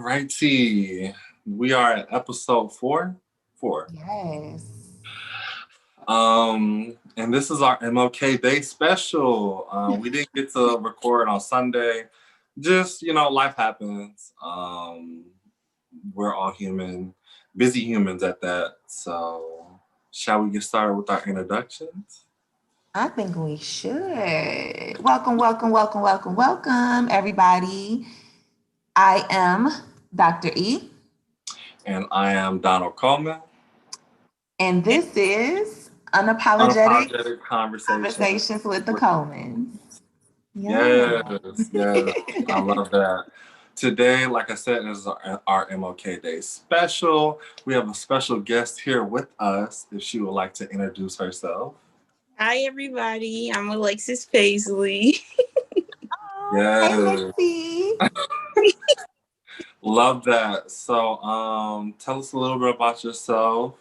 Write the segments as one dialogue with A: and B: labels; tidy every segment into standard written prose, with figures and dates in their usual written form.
A: righty. We are at episode 4.
B: Yes.
A: And this is our MLK Day special. We didn't get to record on Sunday. Just, life happens. We're all human, busy humans at that. So, shall we get started with our introductions?
B: I think we should. Welcome, everybody. I am Dr. E.
A: And I am Donald Coleman.
B: And this is Unapologetic
A: Conversations
B: with the Colemans.
A: Yes. I love that. Today, like I said, is our MLK Day special. We have a special guest here with us. If she would like to introduce herself.
C: Hi, everybody. I'm Alexis Paisley.
A: Yes. Hey, love that. So, tell us a little bit about yourself.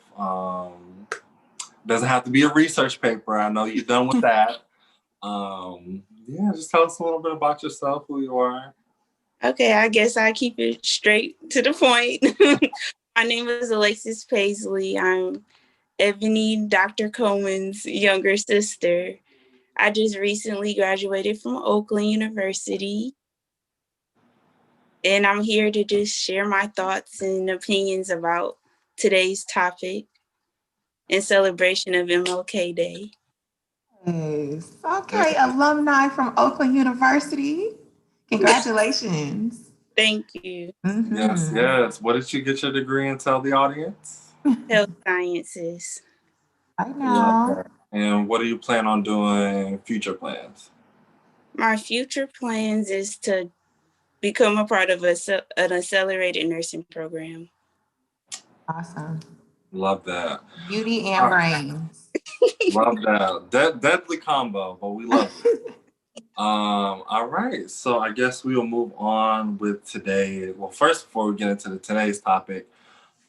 A: Doesn't have to be a research paper. I know you're done with that. Just tell us a little bit about yourself, who you are.
C: Okay, I guess I keep it straight to the point. My name is Alexis Paisley. I'm Ebony, Dr. Coleman's younger sister. I just recently graduated from Oakland University. And I'm here to just share my thoughts and opinions about today's topic in celebration of MLK Day.
B: Yes. Okay, alumni from Oakland University. Congratulations.
C: Thank you.
A: Mm-hmm. Yes. What did you get your degree in? Tell the audience.
C: Health sciences.
B: I know.
A: And what do you plan on doing? Future plans?
C: My future plans is to become a part of an accelerated nursing program.
B: Awesome.
A: Love that.
B: Beauty and brains.
A: Love that. Deadly combo, but we love it. All right. So I guess we will move on with today. Well, first, before we get into today's topic,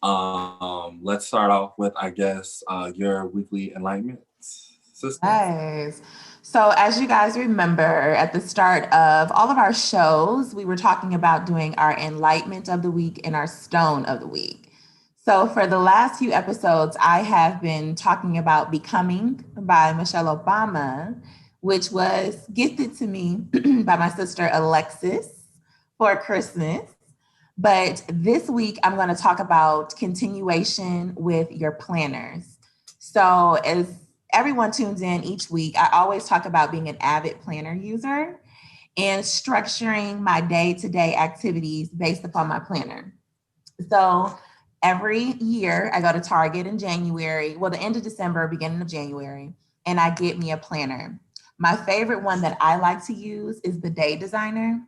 A: let's start off with, I guess, your weekly enlightenment, sister.
B: Yes. So as you guys remember, at the start of all of our shows, we were talking about doing our enlightenment of the week and our stone of the week. So for the last few episodes, I have been talking about Becoming by Michelle Obama, which was gifted to me by my sister Alexis for Christmas. But this week, I'm going to talk about continuation with your planners. So as everyone tunes in each week, I always talk about being an avid planner user and structuring my day-to-day activities based upon my planner. So every year I go to Target in January, the end of December, beginning of January, and I get me a planner. My favorite one that I like to use is the Day Designer.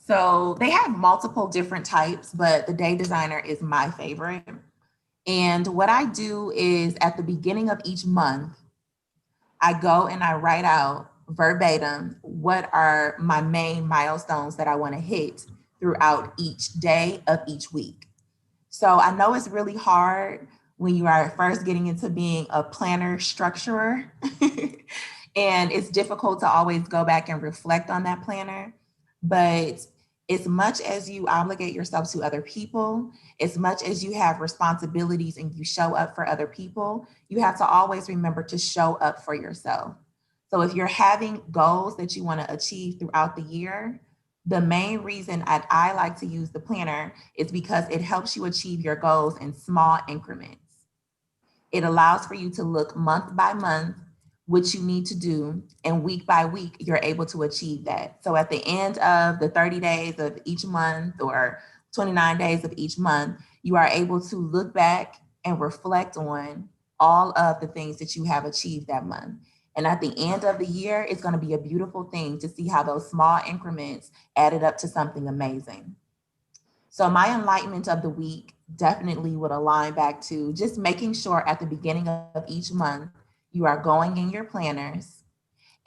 B: So they have multiple different types, but the Day Designer is my favorite. And what I do is at the beginning of each month, I go and I write out verbatim what are my main milestones that I want to hit throughout each day of each week. So I know it's really hard when you are first getting into being a planner structurer. And it's difficult to always go back and reflect on that planner. But as much as you obligate yourself to other people, as much as you have responsibilities and you show up for other people, you have to always remember to show up for yourself. So if you're having goals that you want to achieve throughout the year, the main reason I like to use the planner is because it helps you achieve your goals in small increments. It allows for you to look month by month what you need to do, and week by week, you're able to achieve that. So at the end of the 30 days of each month or 29 days of each month, you are able to look back and reflect on all of the things that you have achieved that month. And at the end of the year, it's going to be a beautiful thing to see how those small increments added up to something amazing. So my enlightenment of the week definitely would align back to just making sure at the beginning of each month, you are going in your planners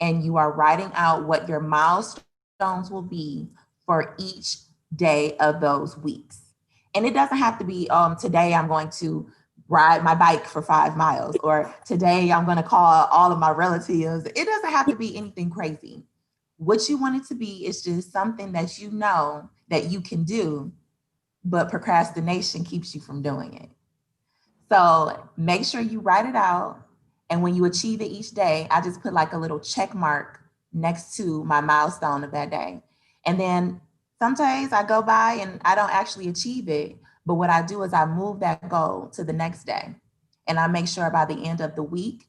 B: and you are writing out what your milestones will be for each day of those weeks. And it doesn't have to be, today I'm going to ride my bike for 5 miles, or today I'm going to call all of my relatives. It doesn't have to be anything crazy. What you want it to be is just something that you know that you can do but procrastination keeps you from doing it. So make sure you write it out. And when you achieve it each day, I just put like a little check mark next to my milestone of that day. And then some days I go by and I don't actually achieve it. But what I do is I move that goal to the next day. And I make sure by the end of the week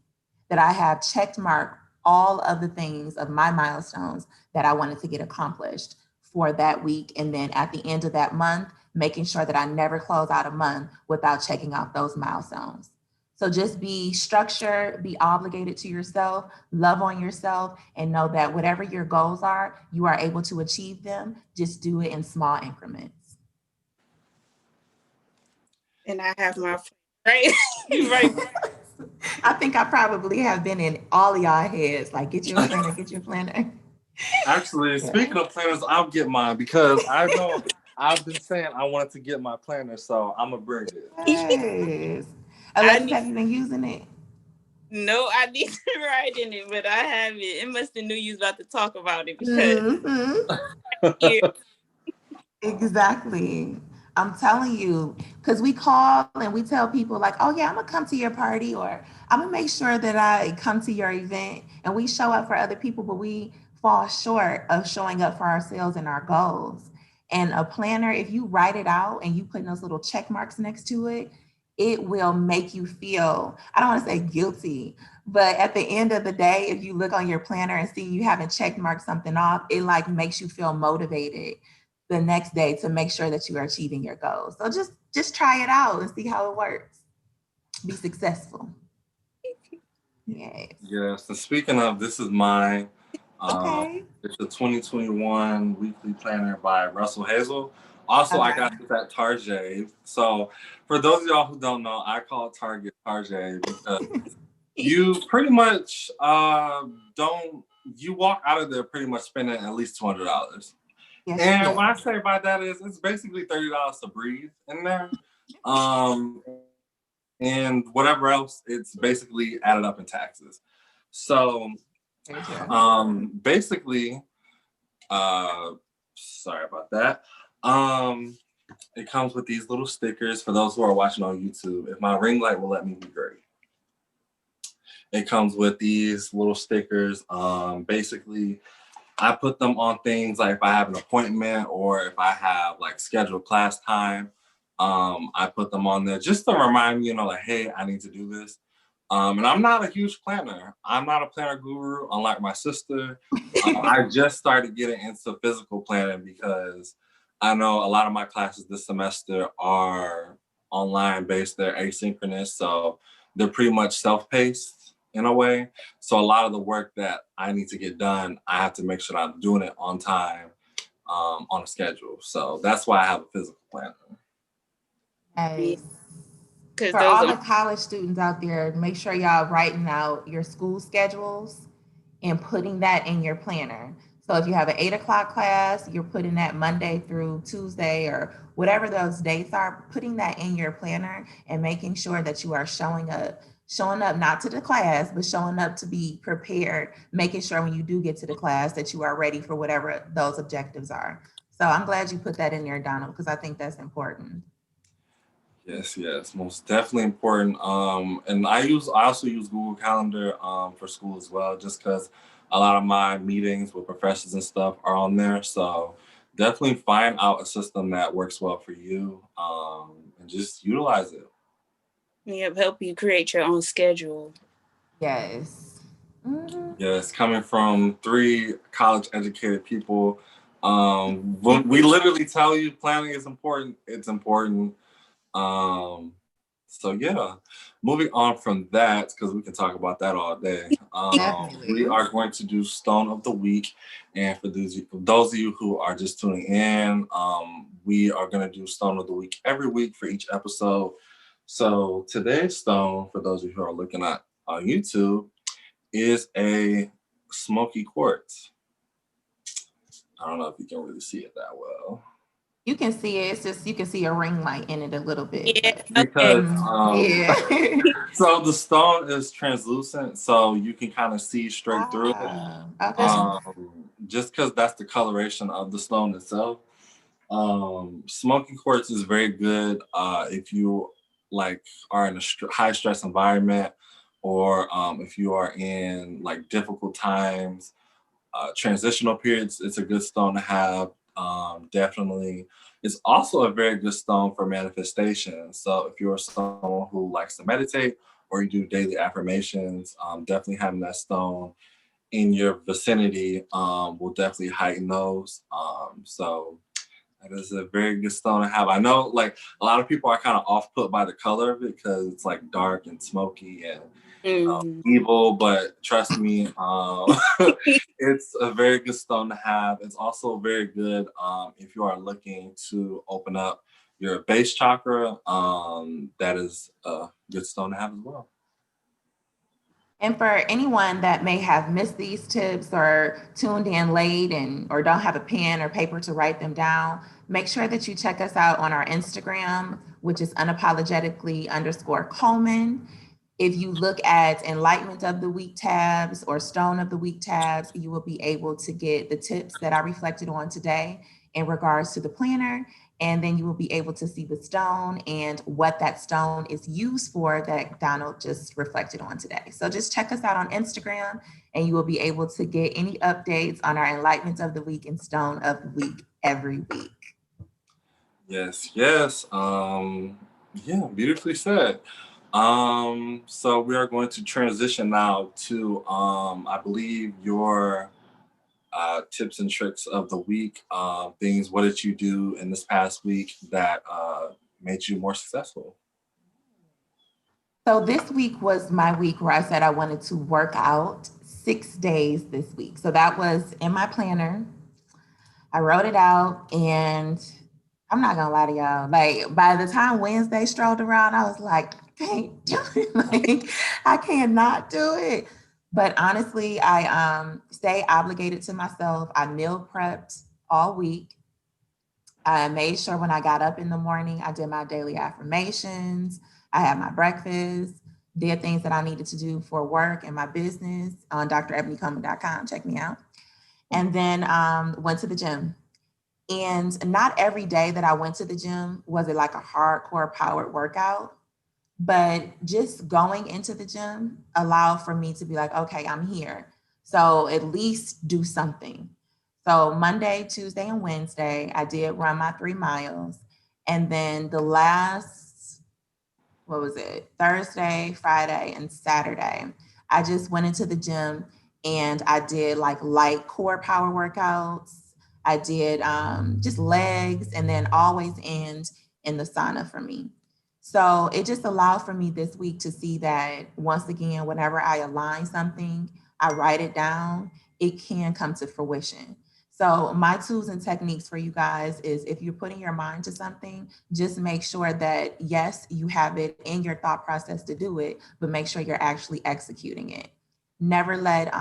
B: that I have checked mark all of the things of my milestones that I wanted to get accomplished for that week. And then at the end of that month, making sure that I never close out a month without checking off those milestones. So just be structured, be obligated to yourself, love on yourself, and know that whatever your goals are, you are able to achieve them. Just do it in small increments.
C: And I have my right. Right.
B: I think I probably have been in all of y'all heads, like get your planner, get your planner.
A: Actually, speaking of planners, I'll get mine because I know I've been saying I wanted to get my planner, so I'm gonna bring it.
B: Yes. Alexis, have you been using it?
C: No, I need to write in it, but I haven't. It must have knew you was about to talk about it because
B: Exactly. I'm telling you, because we call and we tell people like, oh yeah, I'm gonna come to your party, or I'm gonna make sure that I come to your event, and we show up for other people, but we fall short of showing up for ourselves and our goals. And a planner, if you write it out and you put those little check marks next to it, it will make you feel, I don't want to say guilty, but at the end of the day, if you look on your planner and see you haven't check marked something off, it like makes you feel motivated the next day to make sure that you are achieving your goals. So just try it out and see how it works. Be successful. Yes.
A: Yes. And speaking of, this is mine.
B: Okay.
A: It's the 2021 weekly planner by Russell Hazel. Also, I got this at Target. So for those of y'all who don't know, I call it Target because you pretty much you walk out of there pretty much spending at least $200.
B: Yes,
A: and what I say by that is it's basically $30 to breathe in there. And whatever else, it's basically added up in taxes. So basically, sorry about that. It comes with these little stickers for those who are watching on YouTube. If my ring light will let me be great. It comes with these little stickers. Basically, I put them on things like if I have an appointment or if I have like scheduled class time, I put them on there just to remind me, like, hey, I need to do this. And I'm not a huge planner. I'm not a planner guru, unlike my sister. I just started getting into physical planning because I know a lot of my classes this semester are online based, they're asynchronous. So they're pretty much self-paced in a way. So a lot of the work that I need to get done, I have to make sure I'm doing it on time, on a schedule. So that's why I have a physical planner.
B: Nice. For all the college students out there, make sure y'all writing out your school schedules and putting that in your planner. So if you have an 8 o'clock class, you're putting that Monday through Tuesday or whatever those dates are, putting that in your planner and making sure that you are showing up not to the class, but showing up to be prepared, making sure when you do get to the class that you are ready for whatever those objectives are. So I'm glad you put that in there, Donald, because I think that's important.
A: Yes, most definitely important. And I also use Google Calendar for school as well, just because a lot of my meetings with professors and stuff are on there. So definitely find out a system that works well for you, and just utilize it.
C: Yeah, help you create your own schedule.
B: Yes. Mm-hmm.
A: Yes, coming from 3 college educated people, we literally tell you planning is important. It's important. So yeah, moving on from that, because we can talk about that all day. We are going to do Stone of the Week. And for those of you who are just tuning in, we are going to do Stone of the Week every week for each episode. So today's stone, for those of you who are looking at on YouTube, is a smoky quartz. I don't know if you can really see it that well.
B: You can see it. It's just you can see a ring light in it a little bit.
C: Yeah,
A: because so the stone is translucent, so you can kind of see straight through it.
B: Okay.
A: Just because that's the coloration of the stone itself. Smoking quartz is very good if you like are in a high stress environment, or if you are in like difficult times, transitional periods. It's a good stone to have. Definitely, it's also a very good stone for manifestation. So if you're someone who likes to meditate or you do daily affirmations, definitely having that stone in your vicinity will definitely heighten those. So that is a very good stone to have. I know like a lot of people are kind of off put by the color of it because it's like dark and smoky and evil, but trust me, it's a very good stone to have. It's also very good if you are looking to open up your base chakra. That is a good stone to have as well.
B: And for anyone that may have missed these tips or tuned in late and or don't have a pen or paper to write them down, make sure that you check us out on our Instagram, which is unapologetically_Coleman. If you look at Enlightenment of the Week tabs or Stone of the Week tabs, you will be able to get the tips that I reflected on today in regards to the planner. And then you will be able to see the stone and what that stone is used for that Donald just reflected on today. So just check us out on Instagram and you will be able to get any updates on our Enlightenment of the Week and Stone of the Week every week.
A: Yes, yes. Yeah, beautifully said. So we are going to transition now to, I believe, your tips and tricks of the week. Things, what did you do in this past week that made you more successful?
B: So this week was my week where I said I wanted to work out 6 days this week. So that was in my planner. I wrote it out and I'm not gonna lie to y'all. Like by the time Wednesday strolled around, I was like, I can't do it. Like I cannot do it. But honestly, I stay obligated to myself. I meal prepped all week. I made sure when I got up in the morning, I did my daily affirmations. I had my breakfast, did things that I needed to do for work and my business on drebonycoleman.com. Check me out. And then went to the gym. And not every day that I went to the gym was it like a hardcore powered workout, but just going into the gym allowed for me to be like, okay, I'm here. So at least do something. So Monday, Tuesday, and Wednesday, I did run my 3 miles. And then the last, what was it? Thursday, Friday, and Saturday, I just went into the gym and I did like light core power workouts. I did just legs and then always end in the sauna for me. So it just allowed for me this week to see that once again, whenever I align something, I write it down, it can come to fruition. So my tools and techniques for you guys is if you're putting your mind to something, just make sure that yes, you have it in your thought process to do it, but make sure you're actually executing it. Never let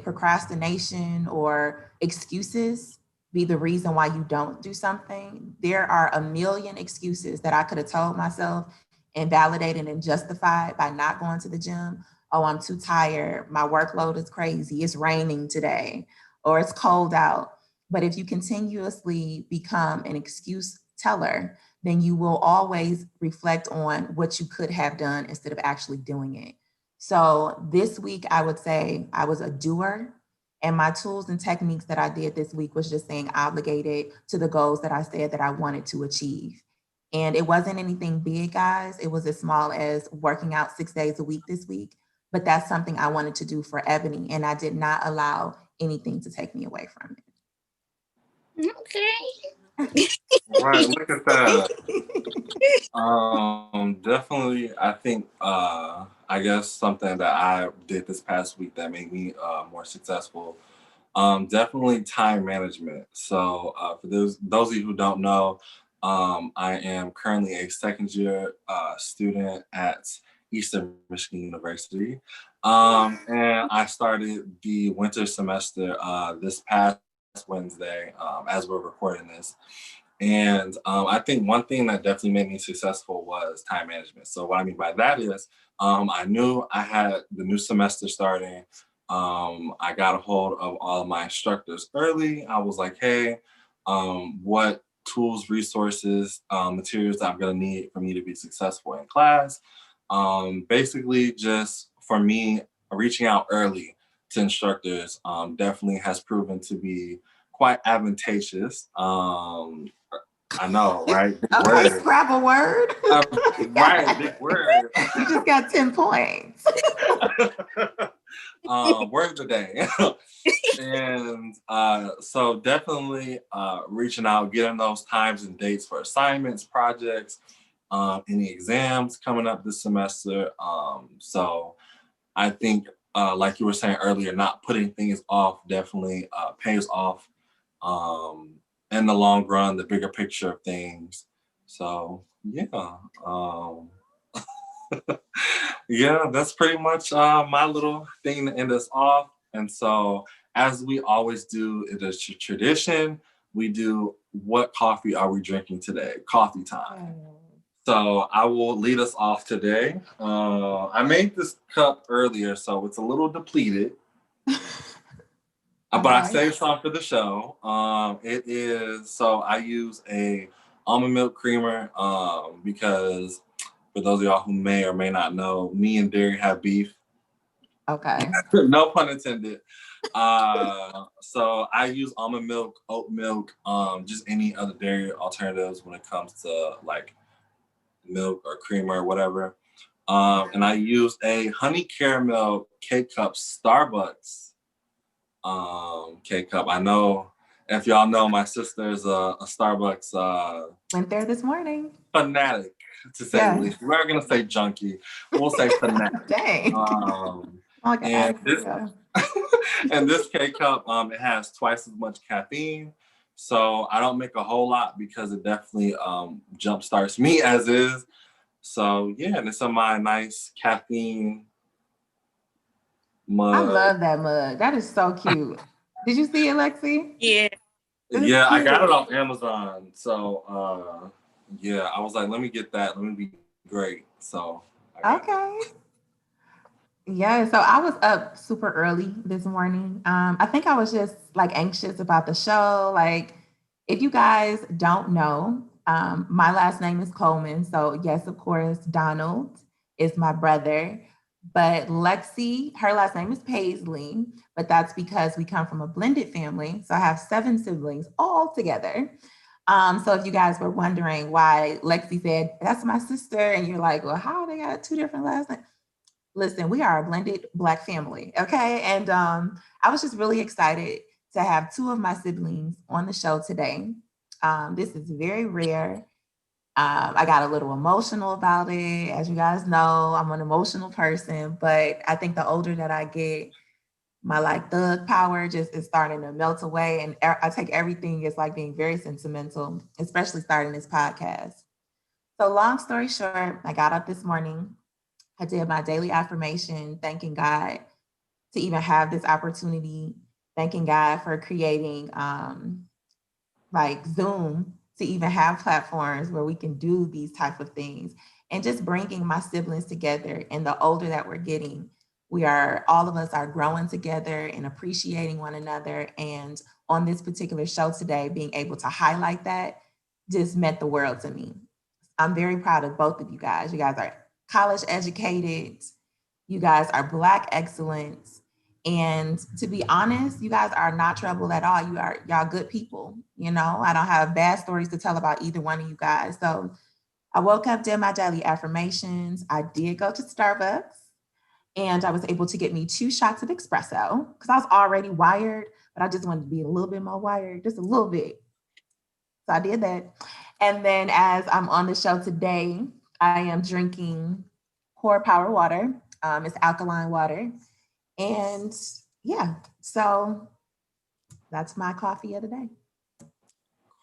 B: procrastination or excuses be the reason why you don't do something. There are a million excuses that I could have told myself and validated and justified by not going to the gym. Oh, I'm too tired. My workload is crazy. It's raining today or it's cold out. But if you continuously become an excuse teller, then you will always reflect on what you could have done instead of actually doing it. So this week, I would say I was a doer. And my tools and techniques that I did this week was just staying obligated to the goals that I said that I wanted to achieve. And it wasn't anything big, guys. It was as small as working out 6 days a week this week. But that's something I wanted to do for Ebony. And I did not allow anything to take me away from
C: it. Okay.
A: Right, look at that. Definitely, I think, I guess something that I did this past week that made me more successful. Definitely time management. So for those of you who don't know, I am currently a second year student at Eastern Michigan University. And I started the winter semester this past Wednesday as we're recording this. And I think one thing that definitely made me successful was time management. So what I mean by that is I knew I had the new semester starting. I got a hold of all of my instructors early. I was like, hey, what tools, resources, materials that I'm gonna need for me to be successful in class. Basically, just for me, reaching out early to instructors definitely has proven to be quite advantageous. I know, right? Big
B: Okay,
A: word.
B: scrap a word.
A: Right, big word.
B: You just got 10 points.
A: Word of the day. And so definitely reaching out, getting those times and dates for assignments, projects, any exams coming up this semester. So I think, like you were saying earlier, not putting things off definitely pays off in the long run, the bigger picture of things. So yeah. Yeah, that's pretty much my little thing to end us off. And so, as we always do, it is tradition. We do what coffee are we drinking today? Coffee time. So I will lead us off today. I made this cup earlier, so it's a little depleted. But I saved some for the show. It is, so I use a almond milk creamer because for those of y'all who may or may not know, me and dairy have beef.
B: Okay.
A: No pun intended. So I use almond milk, oat milk, just any other dairy alternatives when it comes to like milk or creamer or whatever. And I use a honey caramel K-Cup Starbucks K-Cup. I know if y'all know, my sister's a Starbucks
B: went there this morning.
A: Fanatic, to say the least. We're gonna say junkie. We'll say fanatic.
B: Dang.
A: And this K-Cup, it has twice as much caffeine. So I don't make a whole lot because it definitely jump starts me as is. So yeah, and it's on my nice caffeine mug.
B: I love that mug. That is so cute. Did you see it, Lexi?
C: Yeah.
A: Yeah, I got it off Amazon. So yeah, I was like, let me get that. Let me be great. So
B: okay. Yeah, so I was up super early this morning. I think I was just like anxious about the show. Like, if you guys don't know, my last name is Coleman. So yes, of course, Donald is my brother. But Lexi, her last name is Paisley, but that's because we come from a blended family. So I have 7 siblings all together. So if you guys were wondering why Lexi said, that's my sister, and you're like, well, how they got 2 different last names? Listen, we are a blended Black family, okay? And I was just really excited to have 2 of my siblings on the show today. This is very rare. I got a little emotional about it. As you guys know, I'm an emotional person, but I think the older that I get, my like thug power just is starting to melt away. And I take everything as like being very sentimental, especially starting this podcast. So long story short, I got up this morning. I did my daily affirmation, thanking God to even have this opportunity, thanking God for creating like Zoom to even have platforms where we can do these type of things, and just bringing my siblings together. And the older that we're getting, all of us are growing together and appreciating one another. And on this particular show today, being able to highlight that just meant the world to me. I'm very proud of both of you guys. You guys are college educated. You guys are Black excellence. And to be honest, you guys are not trouble at all. Y'all good people. You know, I don't have bad stories to tell about either one of you guys. So I woke up, did my daily affirmations. I did go to Starbucks, and I was able to get me 2 shots of espresso because I was already wired, but I just wanted to be a little bit more wired, just a little bit. So I did that. And then as I'm on the show today, I am drinking Core Power water. It's alkaline water. And yeah, so that's my coffee of the day.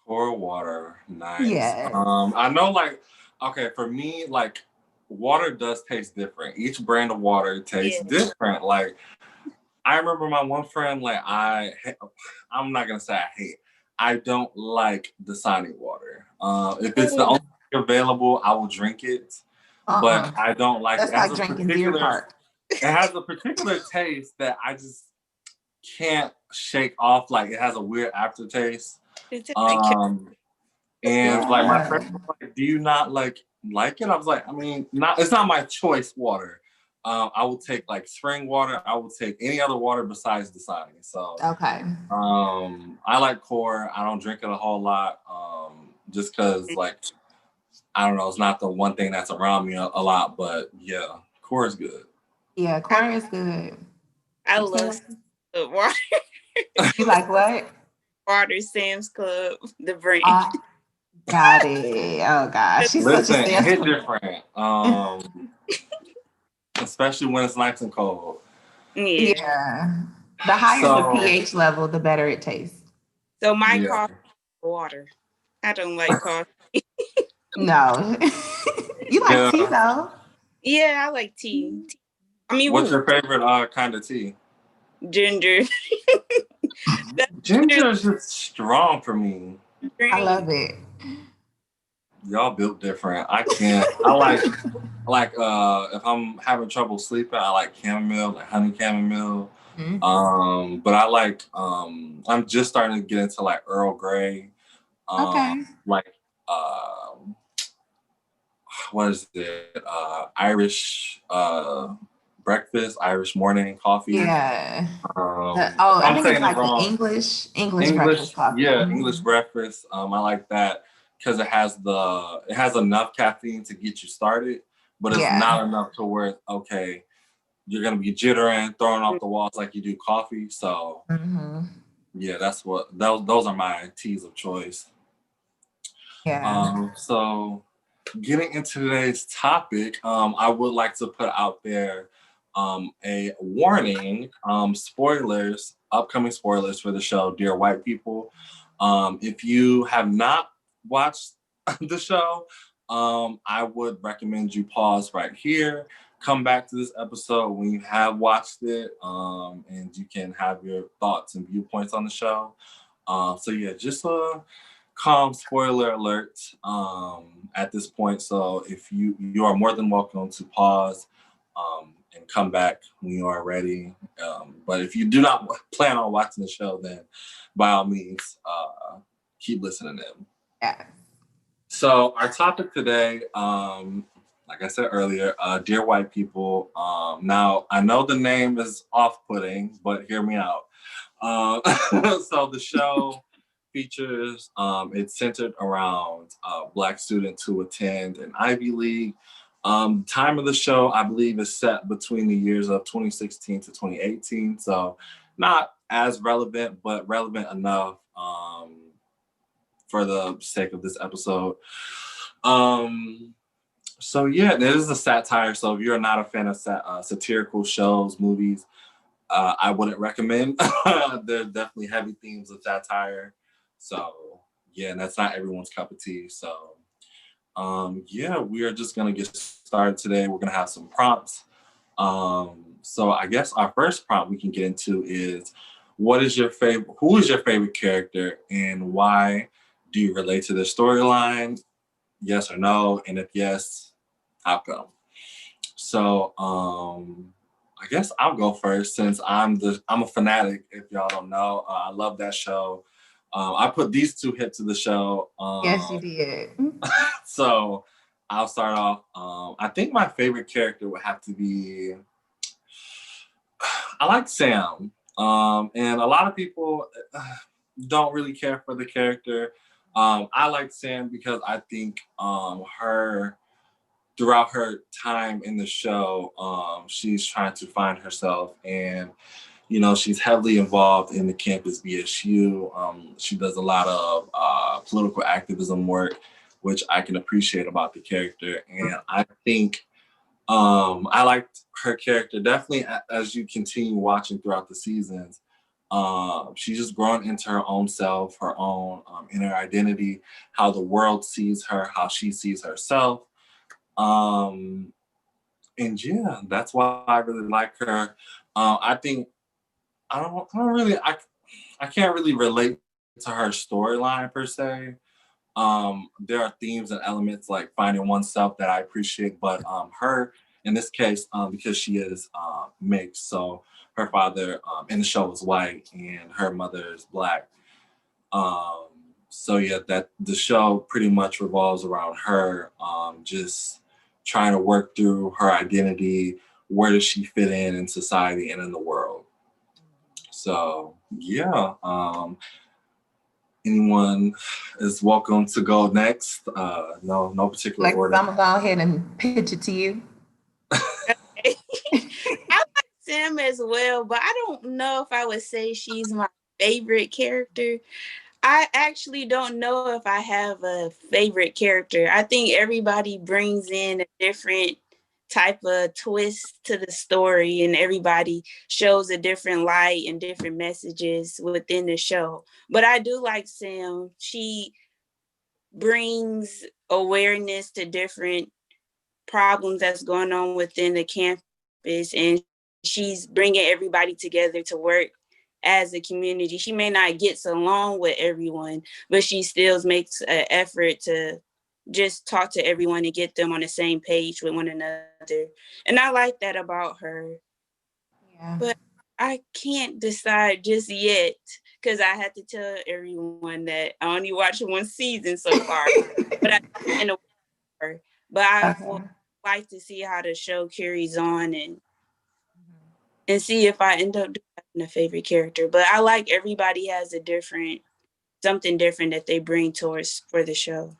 A: Core water, nice.
B: Yeah.
A: I know, like, okay, for me, like, water does taste different. Each brand of water tastes different. Like, I remember my one friend, like, I'm not gonna say I hate. I don't like Dasani water. If it's the only thing available, I will drink it. But I don't like
B: it. That's like drinking Deer Park.
A: It has a particular taste that I just can't shake off. Like, it has a weird aftertaste.
C: It's
A: Um, and like my friend
B: Yeah.
A: was like, "Do you not like it?" I was like, "I mean, not. It's not my choice water. I will take like spring water. I will take any other water besides Dasani. So,
B: Okay.
A: I like Core. I don't drink it a whole lot. Just because like I don't know, it's not the one thing that's around me a lot. But yeah, Core is good.
B: Yeah, Corey is good.
C: I
B: You say
C: love Club water.
B: you like what?
C: Water Sam's Club, the brand.
B: Uh, got it. Oh gosh, she's such a
A: Listen, it hit
B: salesman.
A: different. Especially when it's nice and cold.
C: Yeah.
B: Yeah. The higher the
A: So
B: pH level, the better it tastes.
C: So my
A: yeah.
C: coffee is water. I don't like coffee.
B: No. You like tea
A: Yeah.
B: though.
C: Yeah, I like tea. I mean,
A: What's your favorite kind of tea?
C: ginger. That's
A: Ginger is just strong for me.
B: I
C: green.
B: love it.
A: Y'all built different. I can't. I like if I'm having trouble sleeping, I like chamomile, like honey chamomile.
B: Mhm.
A: But I like I'm just starting to get into like Earl Grey.
B: Okay.
A: Like what is it? Irish breakfast, Irish morning coffee.
B: Yeah.
A: If
B: I
A: I'm
B: think it's
A: saying it
B: like the
A: wrong.
B: English breakfast
A: English,
B: coffee.
A: yeah, English breakfast. I like that because it has enough caffeine to get you started, but it's
B: Yeah.
A: not enough to where okay, you're gonna be jittering, throwing off the walls like you do coffee. So
B: Hmm.
A: yeah, that's what those are my teas of choice.
B: Yeah.
A: So getting into today's topic, I would like to put out there a warning, spoilers, upcoming spoilers for the show, Dear White People. If you have not watched the show, I would recommend you pause right here, come back to this episode when you have watched it, and you can have your thoughts and viewpoints on the show. So yeah, just calm spoiler alert at this point. So if you are more than welcome to pause and come back when you are ready. But if you do not plan on watching the show, then by all means keep listening in.
B: Yeah.
A: So our topic today, like I said earlier, Dear White People. Now I know the name is off-putting, but hear me out. So the show features, it's centered around Black students who attend an Ivy League. Time of the show, I believe, is set between the years of 2016 to 2018. So not as relevant, but relevant enough for the sake of this episode. So yeah, this is a satire. So if you're not a fan of satirical shows, movies, I wouldn't recommend. There's definitely heavy themes of satire. So yeah, and that's not everyone's cup of tea. So yeah, we are just gonna get started today. We're gonna have some prompts. So I guess our first prompt we can get into is who is your favorite character and why do you relate to their storyline? Yes or no? And if yes, how come? So I guess I'll go first since I'm a fanatic. If y'all don't know, I love that show. I put these two hits to the show.
B: Yes, you did.
A: So I'll start off. I think my favorite character would have to be. I like Sam, and a lot of people don't really care for the character. I like Sam because I think her throughout her time in the show, she's trying to find herself, and she's heavily involved in the campus BSU. She does a lot of political activism work, which I can appreciate about the character, and I think I liked her character definitely as you continue watching throughout the seasons. She's just grown into her own self, her own inner identity, how the world sees her, how she sees herself. And yeah, that's why I really like her. I think I can't really relate to her storyline per se. There are themes and elements like finding oneself that I appreciate, but her in this case, because she is mixed, so her father in the show is white and her mother is black. Um, So yeah, that the show pretty much revolves around her just trying to work through her identity. Where does she fit in society and in the world? So yeah, anyone is welcome to go next. No particular
B: Like,
A: order.
B: I'm gonna go ahead and pitch it to you.
C: I like Sam as well, but I don't know if I would say she's my favorite character. I actually don't know if I have a favorite character. I think everybody brings in a different type of twist to the story, and everybody shows a different light and different messages within the show. But I do like Sam. She brings awareness to different problems that's going on within the campus, and she's bringing everybody together to work as a community. She may not get along with everyone, but she still makes an effort to just talk to everyone and get them on the same page with one another. And I like that about her.
B: Yeah.
C: But I can't decide just yet because I had to tell everyone that I only watched one season so far. But I in a but I would like to see how the show carries on and see if I end up having a favorite character. But I like everybody has a different something different that they bring towards for the show.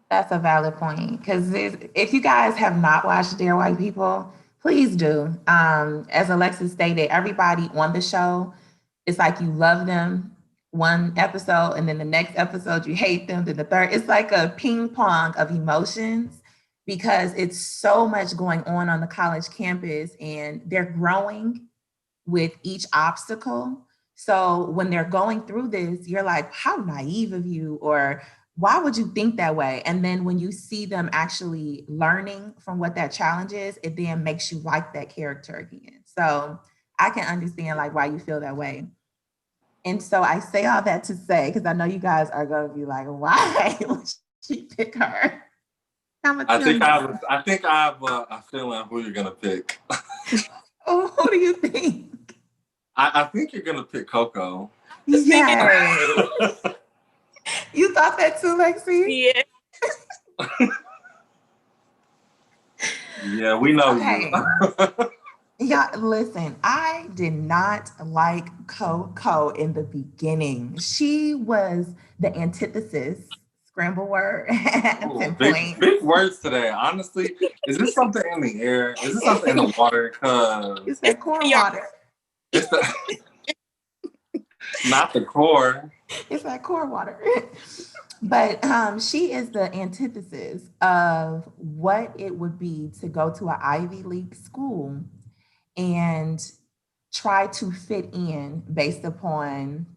B: That's a valid point. Because if you guys have not watched Dear White People, please do. As Alexis stated, everybody on the show, it's like you love them one episode, and then the next episode you hate them, then the third. It's like a ping pong of emotions because it's so much going on the college campus, and they're growing with each obstacle. So when they're going through this, you're like, how naive of you, or why would you think that way? And then when you see them actually learning from what that challenge is, it then makes you like that character again. So I can understand like why you feel that way. And so I say all that to say, because I know you guys are going to be like, why would she pick her?
A: I think I have a feeling who you're gonna pick.
B: Oh, who do you think?
A: I think you're gonna pick Coco.
B: Yes. You thought that too, Lexi?
C: Yeah.
A: Yeah, we know you.
B: Yeah, listen, I did not like Coco in the beginning. She was the antithesis, scramble word,
A: Ooh,
B: 10 points.
A: big words today. Honestly, is this something in the air? Is this something in the water? Cause
B: It's that core water.
A: it's the not the core.
B: It's that core water. But she is the antithesis of what it would be to go to an Ivy League school and try to fit in based upon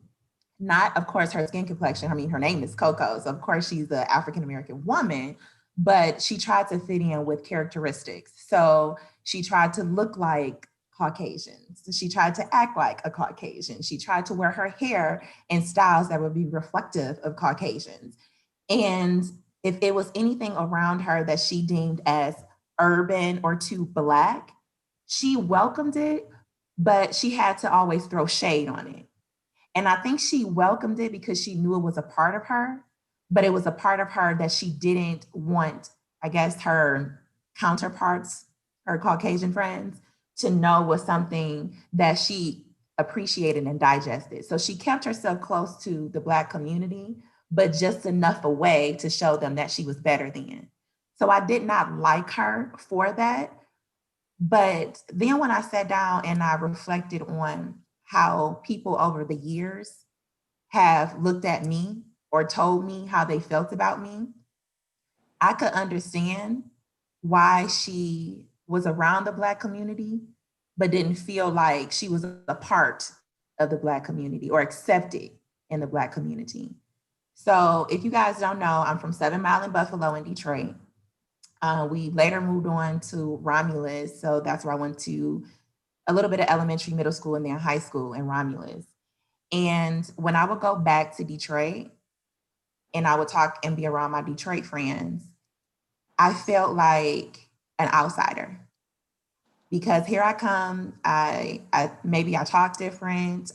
B: not, of course, her skin complexion. I mean, her name is Coco. So, of course, she's an African American woman, but she tried to fit in with characteristics. So, she tried to look like Caucasians. She tried to act like a Caucasian. She tried to wear her hair in styles that would be reflective of Caucasians. And if it was anything around her that she deemed as urban or too Black, she welcomed it, but she had to always throw shade on it. And I think she welcomed it because she knew it was a part of her, but it was a part of her that she didn't want, I guess, her counterparts, her Caucasian friends, to know was something that she appreciated and digested. So she kept herself close to the Black community, but just enough away to show them that she was better than. So I did not like her for that. But then when I sat down and I reflected on how people over the years have looked at me or told me how they felt about me, I could understand why she was around the Black community, but didn't feel like she was a part of the Black community or accepted in the Black community. So if you guys don't know, I'm from 7 Mile in Buffalo in Detroit. We later moved on to Romulus. So that's where I went to a little bit of elementary, middle school, and then high school in Romulus. And when I would go back to Detroit and I would talk and be around my Detroit friends, I felt like an outsider because here I come. I maybe I talk different.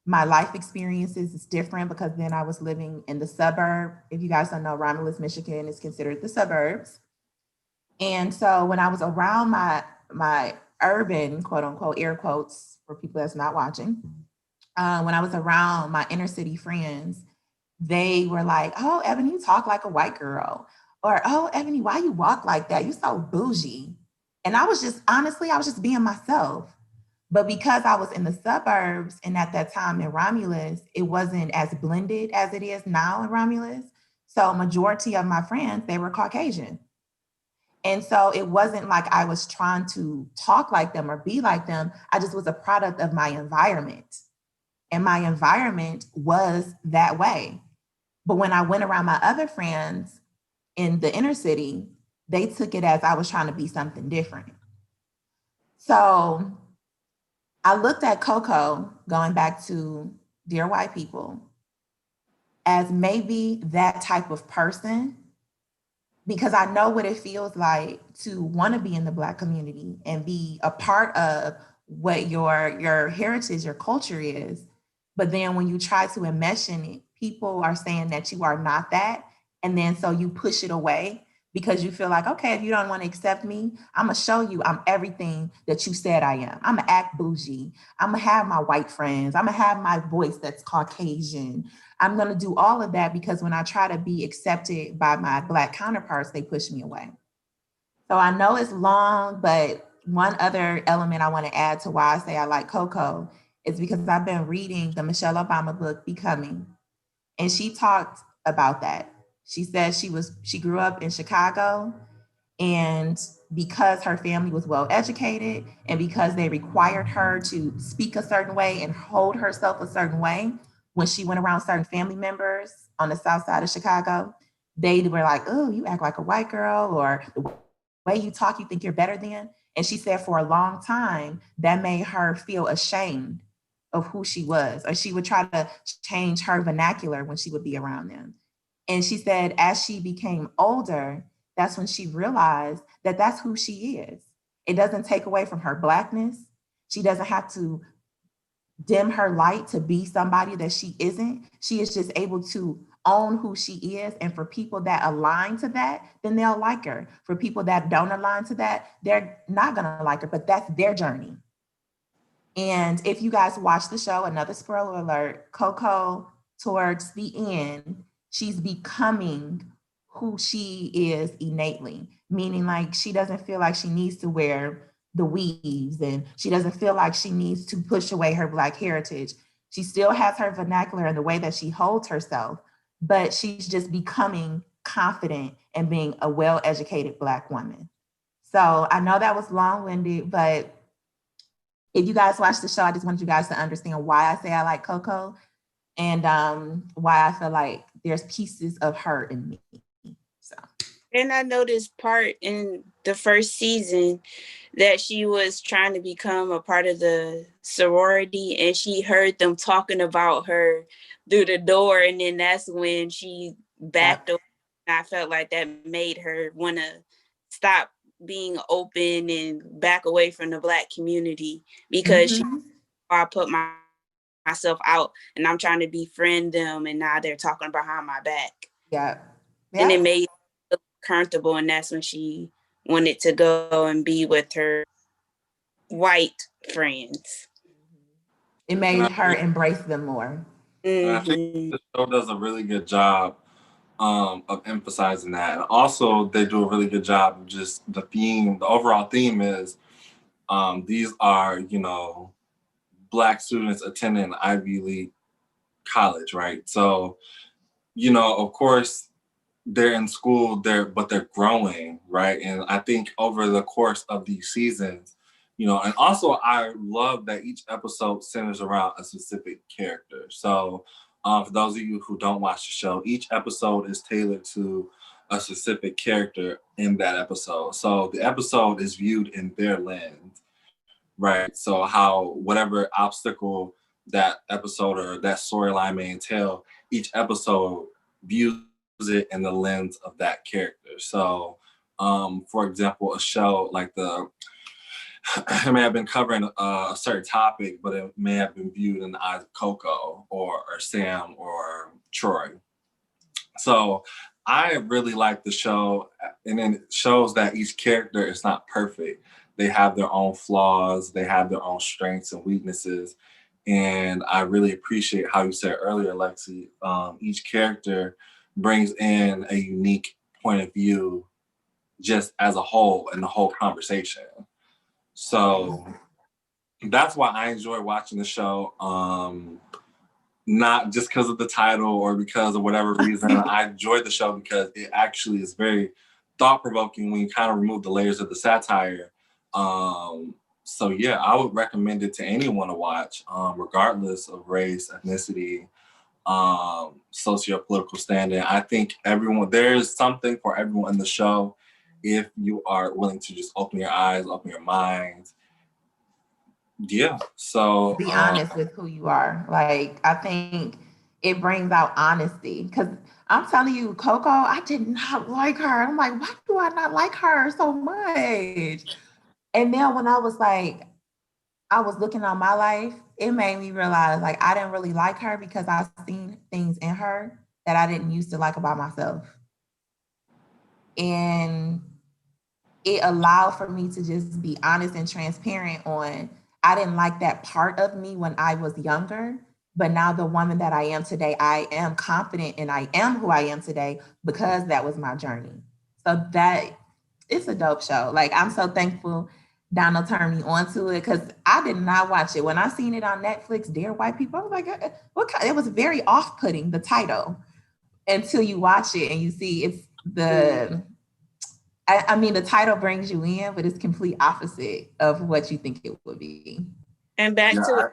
B: my life experiences is different because then I was living in the suburb. If you guys don't know, Romulus, Michigan is considered the suburbs. And so when I was around my urban, quote unquote, air quotes for people that's not watching, when I was around my inner city friends, they were like, "Oh, Ebony, you talk like a white girl," or "Oh, Ebony, why you walk like that? You so bougie." And I was just honestly, I was just being myself. But because I was in the suburbs and at that time in Romulus, it wasn't as blended as it is now in Romulus. So majority of my friends, they were Caucasian. And so it wasn't like I was trying to talk like them or be like them. I just was a product of my environment. And my environment was that way. But when I went around my other friends in the inner city, they took it as I was trying to be something different. So I looked at Coco, going back to Dear White People, as maybe that type of person because I know what it feels like to want to be in the Black community and be a part of what your heritage, your culture is. But then when you try to enmesh in it, people are saying that you are not that. And then so you push it away because you feel like, okay, if you don't want to accept me, I'm gonna show you I'm everything that you said I am. I'm gonna act bougie. I'm gonna have my white friends. I'm gonna have my voice that's Caucasian. I'm going to do all of that because when I try to be accepted by my Black counterparts, they push me away. So I know it's long, but one other element I want to add to why I say I like Coco is because I've been reading the Michelle Obama book, Becoming, and she talked about that. She said she grew up in Chicago, and because her family was well educated and because they required her to speak a certain way and hold herself a certain way, when she went around certain family members on the south side of Chicago, they were like, "Oh, you act like a white girl," or "The way you talk, you think you're better than." And she said for a long time, that made her feel ashamed of who she was, or she would try to change her vernacular when she would be around them. And she said, as she became older, that's when she realized that that's who she is. It doesn't take away from her Blackness. She doesn't have to dim her light to be somebody that she isn't. She is just able to own who she is. And for people that align to that, then they'll like her. For people that don't align to that, they're not going to like her, but that's their journey. And if you guys watch the show, another spoiler alert, Coco, towards the end, she's becoming who she is innately, meaning like she doesn't feel like she needs to wear the weaves and she doesn't feel like she needs to push away her Black heritage. She still has her vernacular and the way that she holds herself, but she's just becoming confident and being a well-educated Black woman. So I know that was long-winded, but if you guys watch the show, I just want you guys to understand why I say I like Coco and why I feel like there's pieces of her in me. So.
C: And I noticed part in the first season that she was trying to become a part of the sorority and she heard them talking about her through the door. And then that's when she backed away. I felt like that made her want to stop being open and back away from the Black community because I put myself out and I'm trying to befriend them and now they're talking behind my back.
B: Yeah.
C: And it made her comfortable, and that's when she wanted to go and be with her white friends.
B: It made her embrace them more.
A: I think the show does a really good job of emphasizing that. And also, they do a really good job of just the theme. The overall theme is these are, Black students attending an Ivy League college, right? So, of course, they're in school, but they're growing, right? And I think over the course of these seasons, and also I love that each episode centers around a specific character. So for those of you who don't watch the show, each episode is tailored to a specific character in that episode. So the episode is viewed in their lens, right? So how whatever obstacle that episode or that storyline may entail, each episode views it in the lens of that character. So, for example, a show like the it may have been covering a certain topic, but it may have been viewed in the eyes of Coco or Sam or Troy. So I really like the show, and then it shows that each character is not perfect. They have their own flaws, they have their own strengths and weaknesses. And I really appreciate how you said earlier, Lexi, each character brings in a unique point of view just as a whole in the whole conversation. So that's why I enjoy watching the show. Not just because of the title or because of whatever reason. I enjoy the show because it actually is very thought-provoking when you kind of remove the layers of the satire. So yeah, I would recommend it to anyone to watch, regardless of race, ethnicity, socio-political standing. I think there's something for everyone in the show if you are willing to just open your eyes, open your mind. Yeah, so
B: be honest with who you are. Like, I think it brings out honesty, because I'm telling you, Coco, I did not like her. I'm like, why do I not like her so much? And then when I was looking at my life, it made me realize like I didn't really like her because I've seen things in her that I didn't used to like about myself. And it allowed for me to just be honest and transparent on, I didn't like that part of me when I was younger, but now the woman that I am today, I am confident and I am who I am today because that was my journey. So that it's a dope show. Like, I'm so thankful Donald turned me onto it, because I did not watch it. When I seen it on Netflix, Dear White People, I was like, what kind? It was very off-putting, the title, until you watch it and you see it's I mean, the title brings you in, but it's complete opposite of what you think it would be.
C: And back to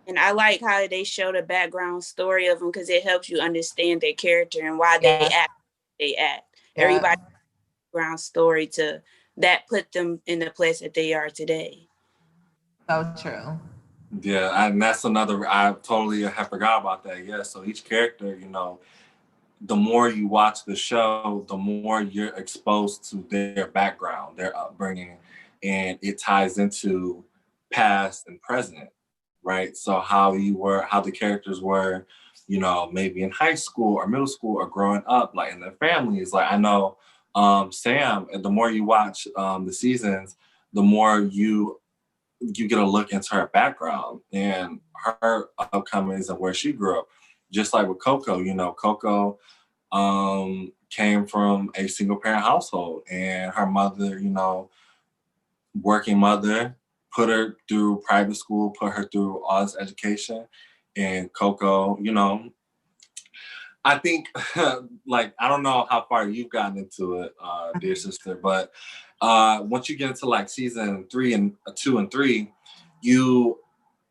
C: and I like how they show the background story of them, because it helps you understand their character and why they act. Yeah. Everybody's background story to that put them in the place that they are today.
B: So true.
A: Yeah, and that's another, I totally have forgot about that. Yeah, so each character, the more you watch the show, the more you're exposed to their background, their upbringing, and it ties into past and present, right? So how the characters were, maybe in high school or middle school or growing up, like in their families. Like I know Sam, and the more you watch the seasons, the more you get a look into her background and her upcomings and where she grew up. Just like with Coco, Coco came from a single parent household, and her mother, working mother, put her through private school, put her through all this education. And Coco, I think, like, I don't know how far you've gotten into it, dear sister, but once you get into like season 2 and 3, you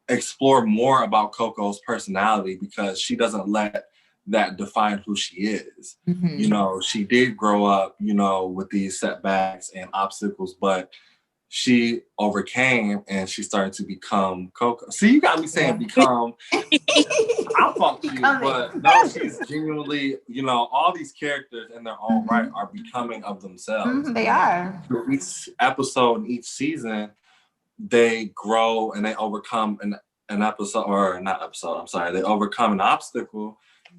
A: explore more about Coco's personality, because she doesn't let that define who she is.
B: Mm-hmm.
A: She did grow up, with these setbacks and obstacles, but she overcame and she started to become Coco. See, you got me saying become. I fucked you, but no, she's genuinely, all these characters in their own right are becoming of themselves.
B: They are.
A: Through each episode and each season, they grow and they overcome an episode, or not episode, I'm sorry, they overcome an obstacle.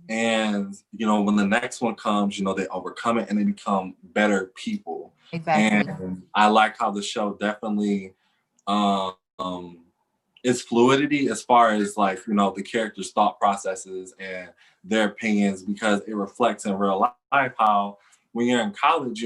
A: And, when the next one comes, they overcome it and they become better people.
B: Exactly.
A: And I like how the show definitely is fluidity as far as like, the characters' thought processes and their opinions, because it reflects in real life how when you're in college,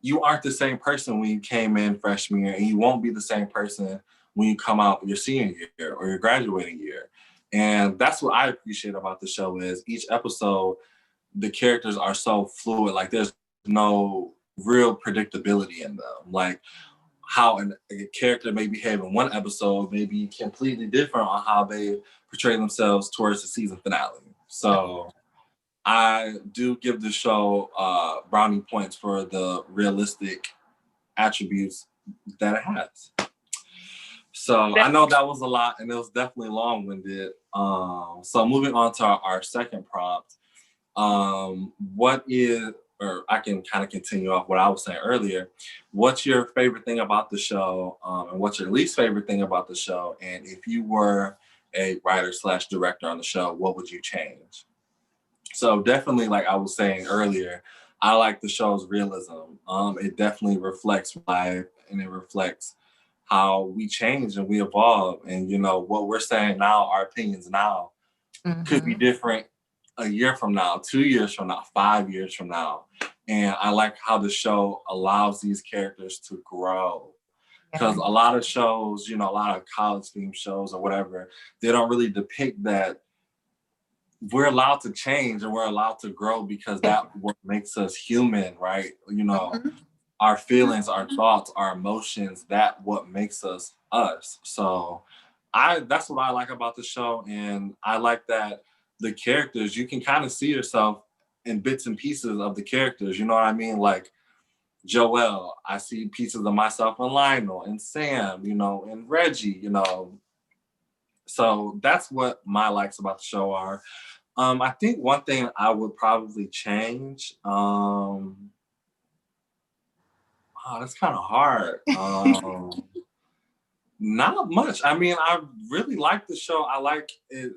A: you aren't the same person when you came in freshman year, and you won't be the same person when you come out your senior year or your graduating year. And that's what I appreciate about the show is each episode, the characters are so fluid. Like there's no real predictability in them. Like how a character may behave in one episode may be completely different on how they portray themselves towards the season finale. So I do give the show brownie points for the realistic attributes that it has. So I know that was a lot, and it was definitely long-winded. So moving on to our second prompt. What is or I can kind of continue off what I was saying earlier. What's your favorite thing about the show, and what's your least favorite thing about the show? And if you were a writer / director on the show, what would you change? So definitely, like I was saying earlier, I like the show's realism. It definitely reflects life, and it reflects how we change and we evolve. And you know what we're saying now, our opinions now could be different a year from now, 2 years from now, 5 years from now. And I like how the show allows these characters to grow. Because a lot of shows, you know, a lot of college themed shows or whatever, they don't really depict that we're allowed to change and we're allowed to grow, because that's what makes us human, right? You know, our feelings, our thoughts, our emotions, that what makes us us. So that's what I like about the show. And I like that the characters, you can kind of see yourself in bits and pieces of the characters. You know what I mean? Like Joelle, I see pieces of myself in Lionel and Sam, you know, and Reggie, you know. So that's what my likes about the show are. I think one thing I would probably change, that's kind of hard. Not much. I mean, I really like the show. I like it,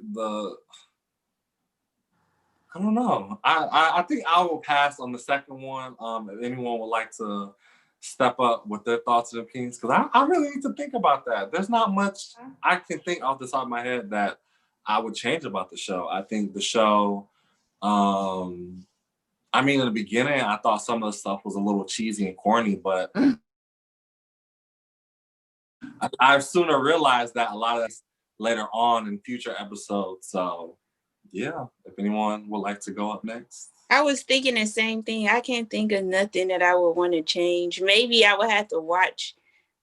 A: I don't know. I think I will pass on the second one. If anyone would like to step up with their thoughts and opinions, because I really need to think about that. There's not much I can think off the top of my head that I would change about the show. I think the show, I mean, in the beginning, I thought some of the stuff was a little cheesy and corny, but I've sooner realized that a lot of that's later on in future episodes. So, yeah, if anyone would like to go up next.
C: I was thinking the same thing. I can't think of nothing that I would want to change. Maybe I would have to watch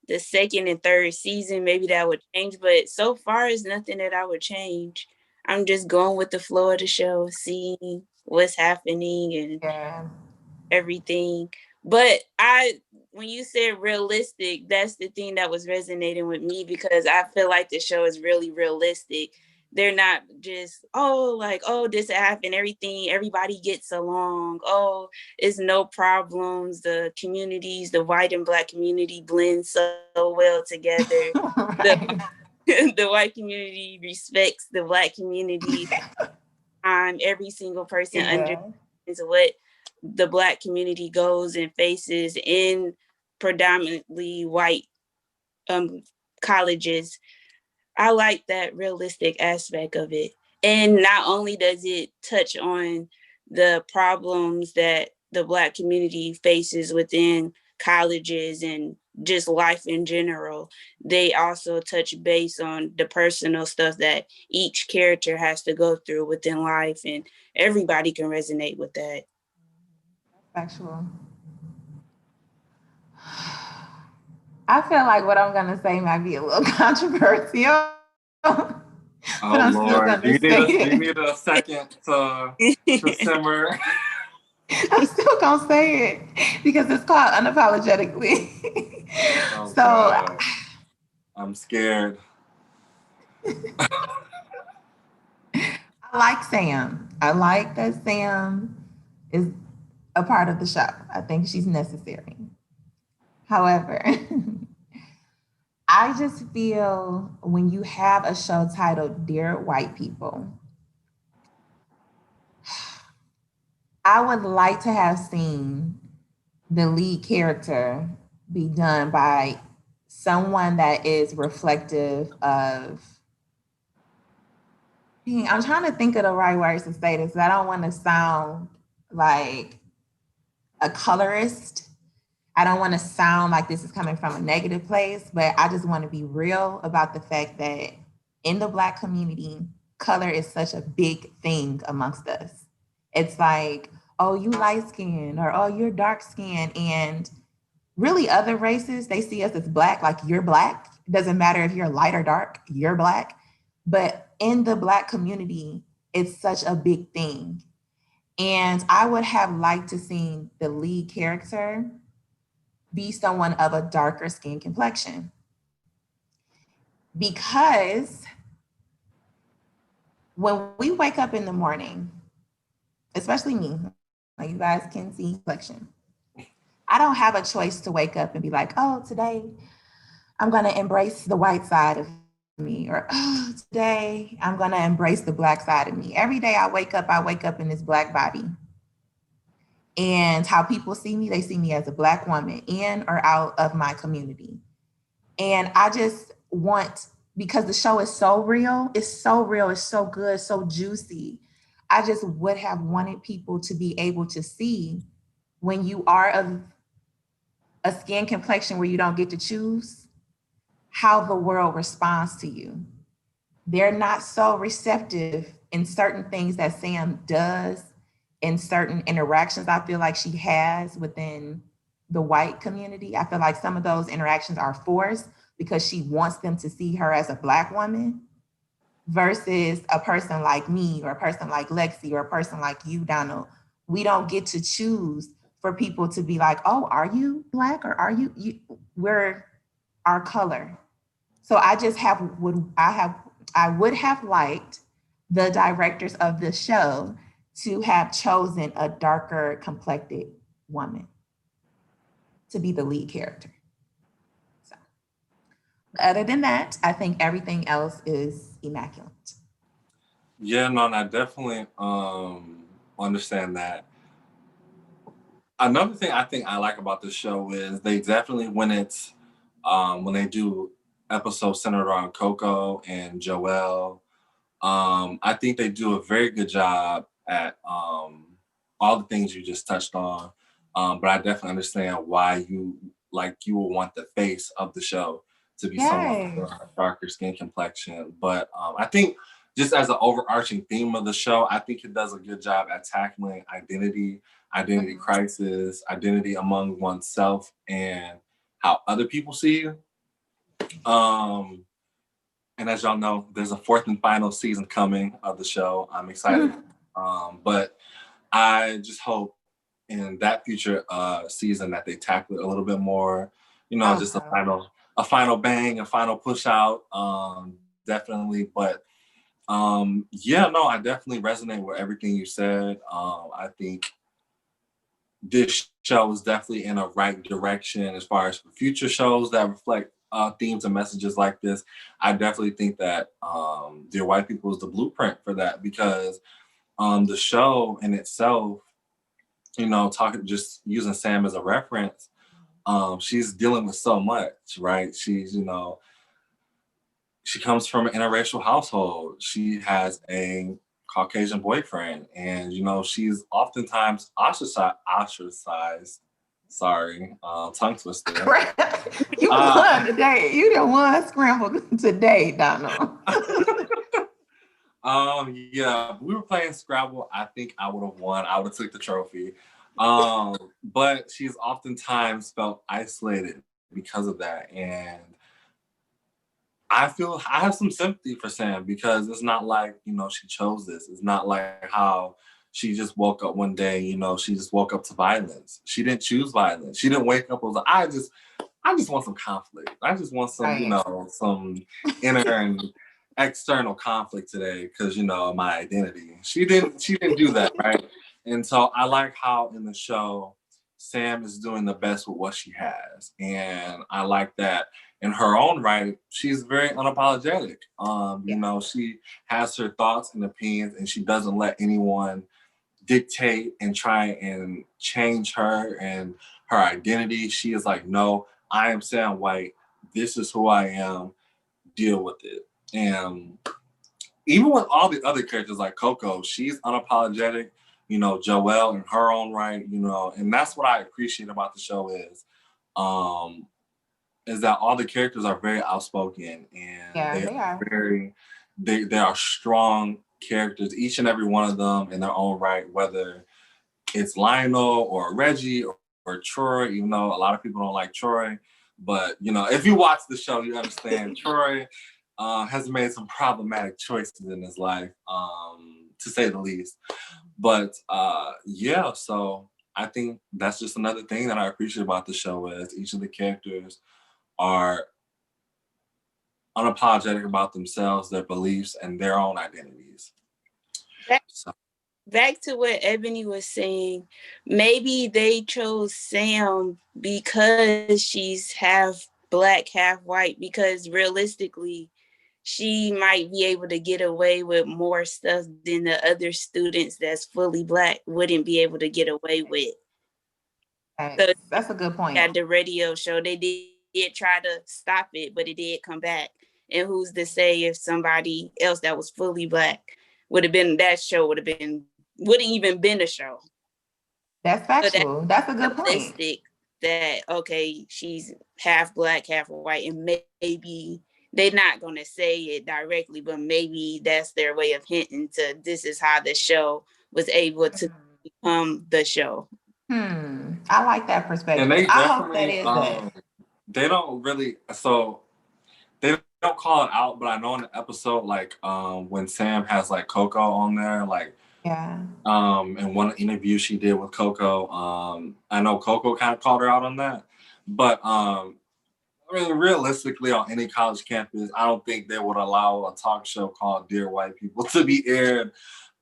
C: the second and third season. Maybe that would change. But so far, it's nothing that I would change. I'm just going with the flow of the show, seeing what's happening and everything. But when you said realistic, that's the thing that was resonating with me, because I feel like the show is really realistic. They're not just, this happened, everybody gets along. Oh, it's no problems. The communities, the white and Black community blend so well together. The white community respects the Black community. Every single person understands what the Black community goes and faces in predominantly white colleges. I like that realistic aspect of it. And not only does it touch on the problems that the Black community faces within colleges and just life in general, they also touch base on the personal stuff that each character has to go through within life, and everybody can resonate with that.
B: Factual. I feel like what I'm gonna say might be a little controversial.
A: Oh Lord, do you need a second to simmer?
B: I'm still gonna say it because it's called Unapologetically.
A: Oh,
B: so
A: God. I'm scared.
B: I like Sam. I like that Sam is a part of the show. I think she's necessary. However, I just feel when you have a show titled Dear White People, I would like to have seen the lead character be done by someone that is reflective of, I'm trying to think of the right words to say this. I don't want to sound like a colorist. I don't want to sound like this is coming from a negative place, but I just want to be real about the fact that in the Black community, color is such a big thing amongst us. It's like, oh, you light skinned, or oh, you're dark skinned. And really other races, they see us as Black, like you're Black. It doesn't matter if you're light or dark, you're Black. But in the Black community, it's such a big thing. And I would have liked to see the lead character be someone of a darker skin complexion. Because when we wake up in the morning, especially me, Like you guys can see complexion. I don't have a choice to wake up and be like, oh, today I'm going to embrace the white side of me, or oh, today I'm going to embrace the black side of me. Every day I wake up in this black body. And how people see me, they see me as a black woman in or out of my community. And I just want, because the show is so real, it's so real, it's so good, so juicy. I just would have wanted people to be able to see when you are of a skin complexion where you don't get to choose, how the world responds to you. They're not so receptive in certain things that Sam does, in certain interactions I feel like she has within the white community. I feel like some of those interactions are forced because she wants them to see her as a black woman, versus a person like me or a person like Lexi or a person like you, Donald. We don't get to choose for people to be like, oh, are you black or are you we're our color. So I just I would have liked the directors of the show to have chosen a darker complected woman to be the lead character. So other than that, I think everything else is immaculate.
A: Yeah, no, and I definitely understand that. Another thing I think I like about the show is they definitely, when they do episodes centered around Coco and Joelle, I think they do a very good job at all the things you just touched on. But I definitely understand why you will want the face of the show to be someone with a darker skin complexion. But I think just as an overarching theme of the show, I think it does a good job at tackling identity crisis, identity among oneself, and how other people see you. And as y'all know, there's a fourth and final season coming of the show. I'm excited. But I just hope in that future season that they tackle it a little bit more, just a final bang, a final push out. Definitely. But yeah, no, I definitely resonate with everything you said. I think this show is definitely in a right direction as far as future shows that reflect themes and messages like this. I definitely think that Dear White People is the blueprint for that, because the show in itself, just using Sam as a reference, she's dealing with so much, right? She comes from an interracial household. She has a Caucasian boyfriend, and she's oftentimes ostracized. Sorry, tongue twister.
B: You won today. You done won Scrambled today, Donald.
A: Yeah, we were playing Scrabble. I think I would have won. I would have took the trophy. But she's oftentimes felt isolated because of that, and I have some sympathy for Sam, because it's not like, she chose this. It's not like how she just woke up one day, she just woke up to violence. She didn't choose violence. She didn't wake up and was like, I just want some conflict. I just want some, some inner and external conflict today because, my identity. She didn't do that, right? And so I like how in the show, Sam is doing the best with what she has. And I like that in her own right, she's very unapologetic. She has her thoughts and opinions, and she doesn't let anyone dictate and try and change her and her identity. She is like, no, I am Sam White. This is who I am. Deal with it. And even with all the other characters like Coco, she's unapologetic. Joelle in her own right. And that's what I appreciate about the show is that all the characters are very outspoken, and they are strong characters, each and every one of them in their own right, whether it's Lionel or Reggie or Troy, even though a lot of people don't like Troy. But, if you watch the show, you understand Troy has made some problematic choices in his life, to say the least. But yeah, so I think that's just another thing that I appreciate about the show is each of the characters are unapologetic about themselves, their beliefs, and their own identities.
C: That,
A: So,
C: back to what Ebony was saying, maybe they chose Sam because she's half black, half white, because realistically, she might be able to get away with more stuff than the other students that's fully black wouldn't be able to get away with. So
B: That's a good point.
C: at the radio show, they did try to stop it, but it did come back. And who's to say if somebody else that was fully black would have been, that show would have been, wouldn't even been a show.
B: That's factual. That's a good point.
C: That, okay, she's half black, half white, and maybe they're not going to say it directly, but maybe that's their way of hinting to this is how the show was able to become the show.
B: I like that perspective.
A: And they
B: I hope
A: definitely,
B: that is that.
A: they don't really, so they don't call it out, but I know in the episode, like when Sam has like Coco on there, like in one interview she did with Coco, I know Coco kind of called her out on that, but I mean, realistically, on any college campus, I don't think they would allow a talk show called Dear White People to be aired.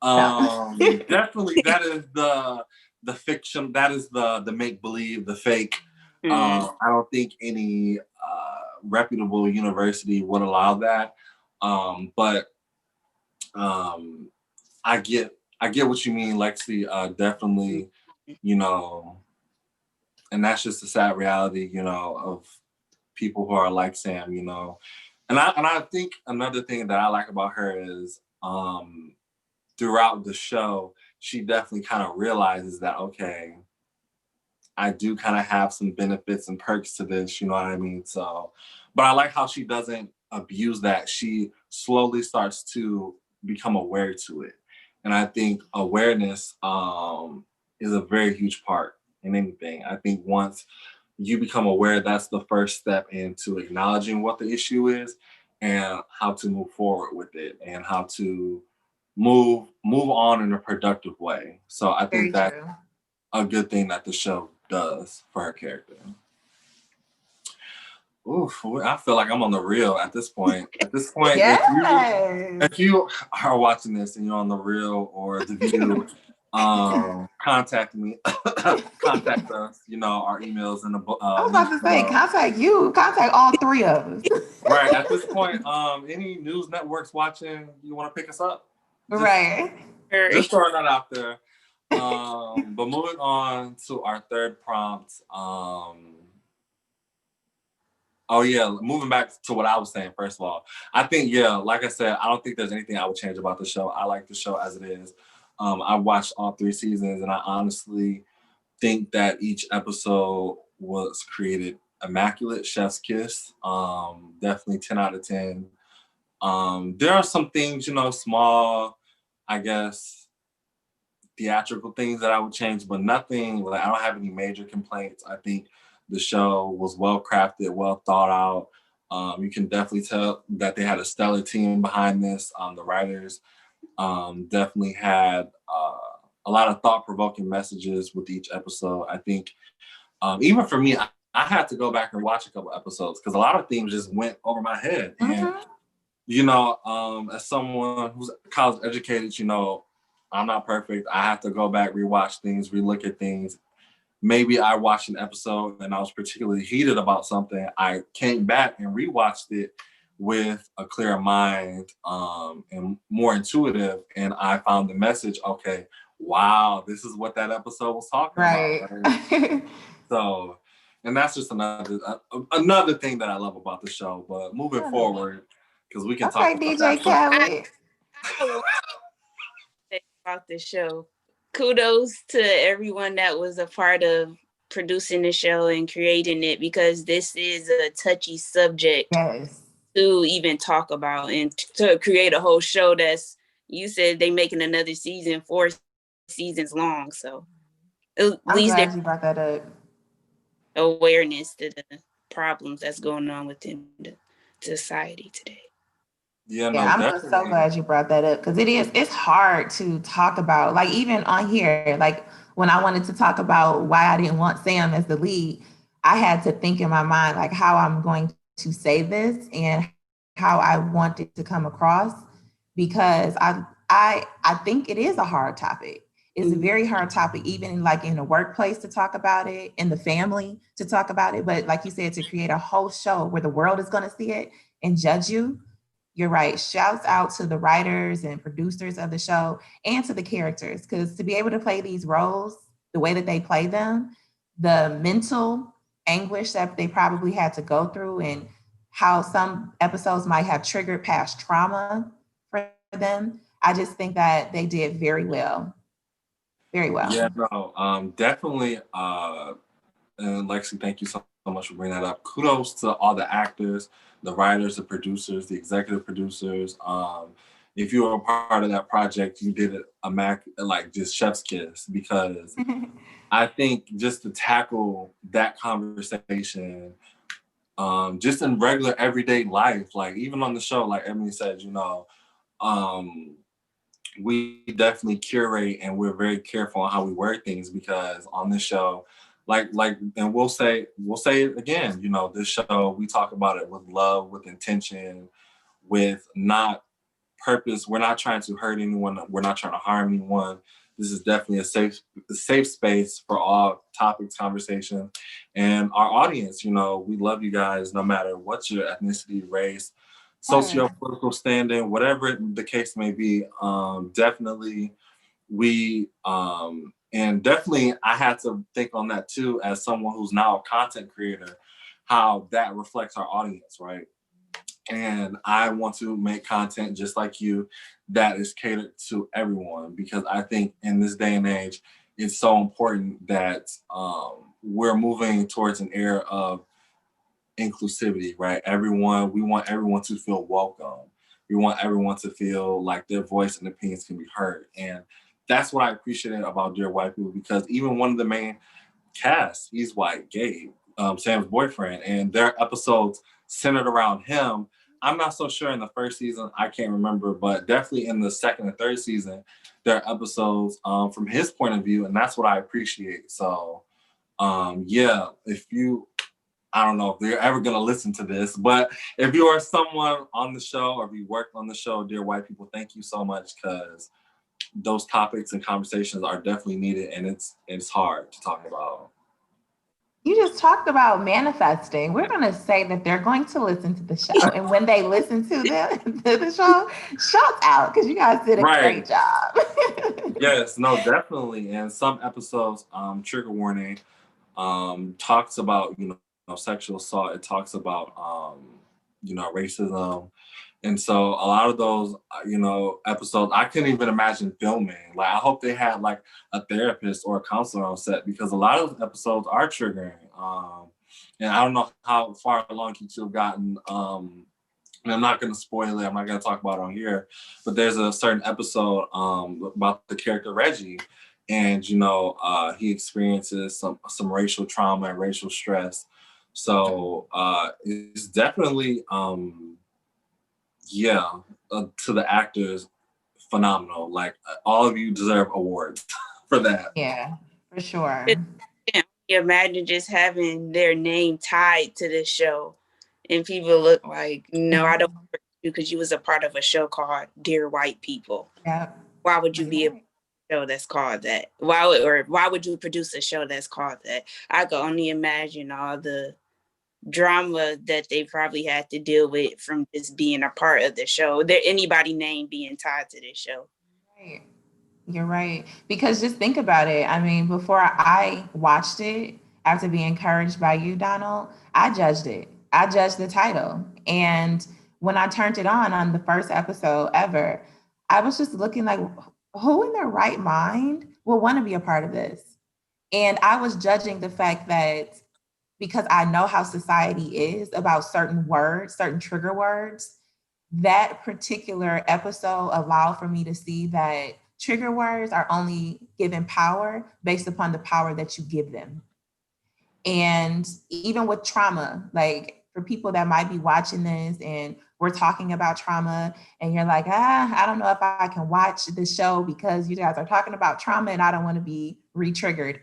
A: Definitely, that is the fiction, that is the make-believe, the fake. I don't think any reputable university would allow that. But I get what you mean, Lexi. Definitely, you know, and that's just a sad reality, you know, of people who are like Sam, you know. And I think another thing that I like about her is throughout the show, she definitely kind of realizes that, okay, I do kind of have some benefits and perks to this, you know what I mean? So, but I like how she doesn't abuse that. She slowly starts to become aware to it. And I think awareness is a very huge part in anything. I think once you become aware, that's the first step into acknowledging what the issue is and how to move forward with it and how to move on in a productive way. So I think that's a good thing that the show does for her character. Oof, I feel like I'm on the reel at this point. At this point, if you are watching this and you're on the reel or the View, contact me, contact us. You know, our emails in the book.
B: I was about to say, contact all three of us.
A: Right at this point, any news networks watching, you want to pick us up? Just throwing that out there. But moving on to our third prompt. Moving back to what I was saying, first of all, I think, like I said, I don't think there's anything I would change about the show. I like the show as it is. I watched all 3 seasons, and I honestly think that each episode was created immaculate, chef's kiss. Definitely 10 out of 10. There are some things, you know, small, I guess, theatrical things that I would change, but nothing, like I don't have any major complaints. I think the show was well crafted, well thought out. You can definitely tell that they had a stellar team behind this. The writers definitely had a lot of thought-provoking messages with each episode. I think even for me, I had to go back and watch a couple episodes because a lot of things just went over my head. And, you know, as someone who's college educated, you know, I'm not perfect. I have to go back, rewatch things, relook at things. Maybe I watched an episode and I was particularly heated about something. I came back and rewatched it with a clearer mind and more intuitive. And I found the message, okay, wow, this is what that episode was talking about. Right? So, and that's just another thing that I love about the show. But moving forward, because we can talk about DJ
B: Khaled.
C: About the show. Kudos to everyone that was a part of producing the show and creating it, because this is a touchy subject to even talk about, and to create a whole show that's, you said they making another season, 4 seasons long. So at least
B: you brought that up.
C: Awareness to the problems that's going on within the society today.
B: I'm so glad you brought that up, because it's hard to talk about, like even on here, like when I wanted to talk about why I didn't want Sam as the lead, I had to think in my mind, like how I'm going to say this and how I want it to come across, because I think it is a hard topic. It's a very hard topic, even like in the workplace to talk about it, in the family to talk about it. But like you said, to create a whole show where the world is going to see it and judge you, you're right. Shouts out to the writers and producers of the show and to the characters, because to be able to play these roles the way that they play them, the mental anguish that they probably had to go through, and how some episodes might have triggered past trauma for them. I just think that they did very well. Very well.
A: Yeah, no, definitely. And Lexi, thank you so much for bringing that up. Kudos to all the actors, the writers, the producers, the executive producers. If you were a part of that project, you did it like just chef's kiss, because I think just to tackle that conversation, just in regular everyday life, like even on the show, like Emily said, we definitely curate and we're very careful on how we word things, because on this show, and we'll say it again, this show, we talk about it with love, with intention, with not purpose. We're not trying to hurt anyone. We're not trying to harm anyone. This is definitely a safe space for all topics, conversation, and our audience. We love you guys no matter what your ethnicity, race, socio-political standing, whatever the case may be. Definitely, and definitely I had to think on that too, as someone who's now a content creator, how that reflects our audience, right? And I want to make content just like you that is catered to everyone, because I think in this day and age, it's so important that we're moving towards an era of inclusivity, right? We want everyone to feel welcome. We want everyone to feel like their voice and opinions can be heard. And that's what I appreciate about Dear White People, because even one of the main cast, he's white, Gabe, Sam's boyfriend, and their episodes centered around him. I'm not so sure in the first season, I can't remember, but definitely in the second and third season, there are episodes from his point of view, and that's what I appreciate. So, yeah, I don't know if they're ever going to listen to this, but if you are someone on the show or if you work on the show, Dear White People, thank you so much, because those topics and conversations are definitely needed, and it's hard to talk about.
B: You just talked about manifesting. We're going to say that they're going to listen to the show. And when they listen to the show, shouts out, because you guys did a great job.
A: Yes, no, definitely. And some episodes, trigger warning, talks about, sexual assault. It talks about, racism. And so a lot of those, episodes, I couldn't even imagine filming. Like, I hope they had like a therapist or a counselor on set, because a lot of episodes are triggering. And I don't know how far along you two have gotten. And I'm not going to spoil it. I'm not going to talk about it on here. But there's a certain episode about the character Reggie. And, he experiences some racial trauma and racial stress. So it's definitely... to the actors, phenomenal. Like, all of you deserve awards for that.
B: Yeah, for sure.
C: Imagine just having their name tied to this show, and people look like, no, I don't work with you because you was a part of a show called Dear White People.
B: Yeah.
C: Why would you be a show that's called that? Why would you produce a show that's called that? I can only imagine all the drama that they probably had to deal with from just being a part of the show. There anybody name being tied to this show.
B: Right. You're right. Because just think about it. I mean, before I watched it, after being encouraged by you, Donald, I judged it. I judged the title. And when I turned it on the first episode ever, I was just looking like, who in their right mind will want to be a part of this? And I was judging the fact that, because I know how society is about certain words, certain trigger words, that particular episode allowed for me to see that trigger words are only given power based upon the power that you give them. And even with trauma, like for people that might be watching this and we're talking about trauma and you're like, I don't know if I can watch the show because you guys are talking about trauma and I don't want to be re-triggered.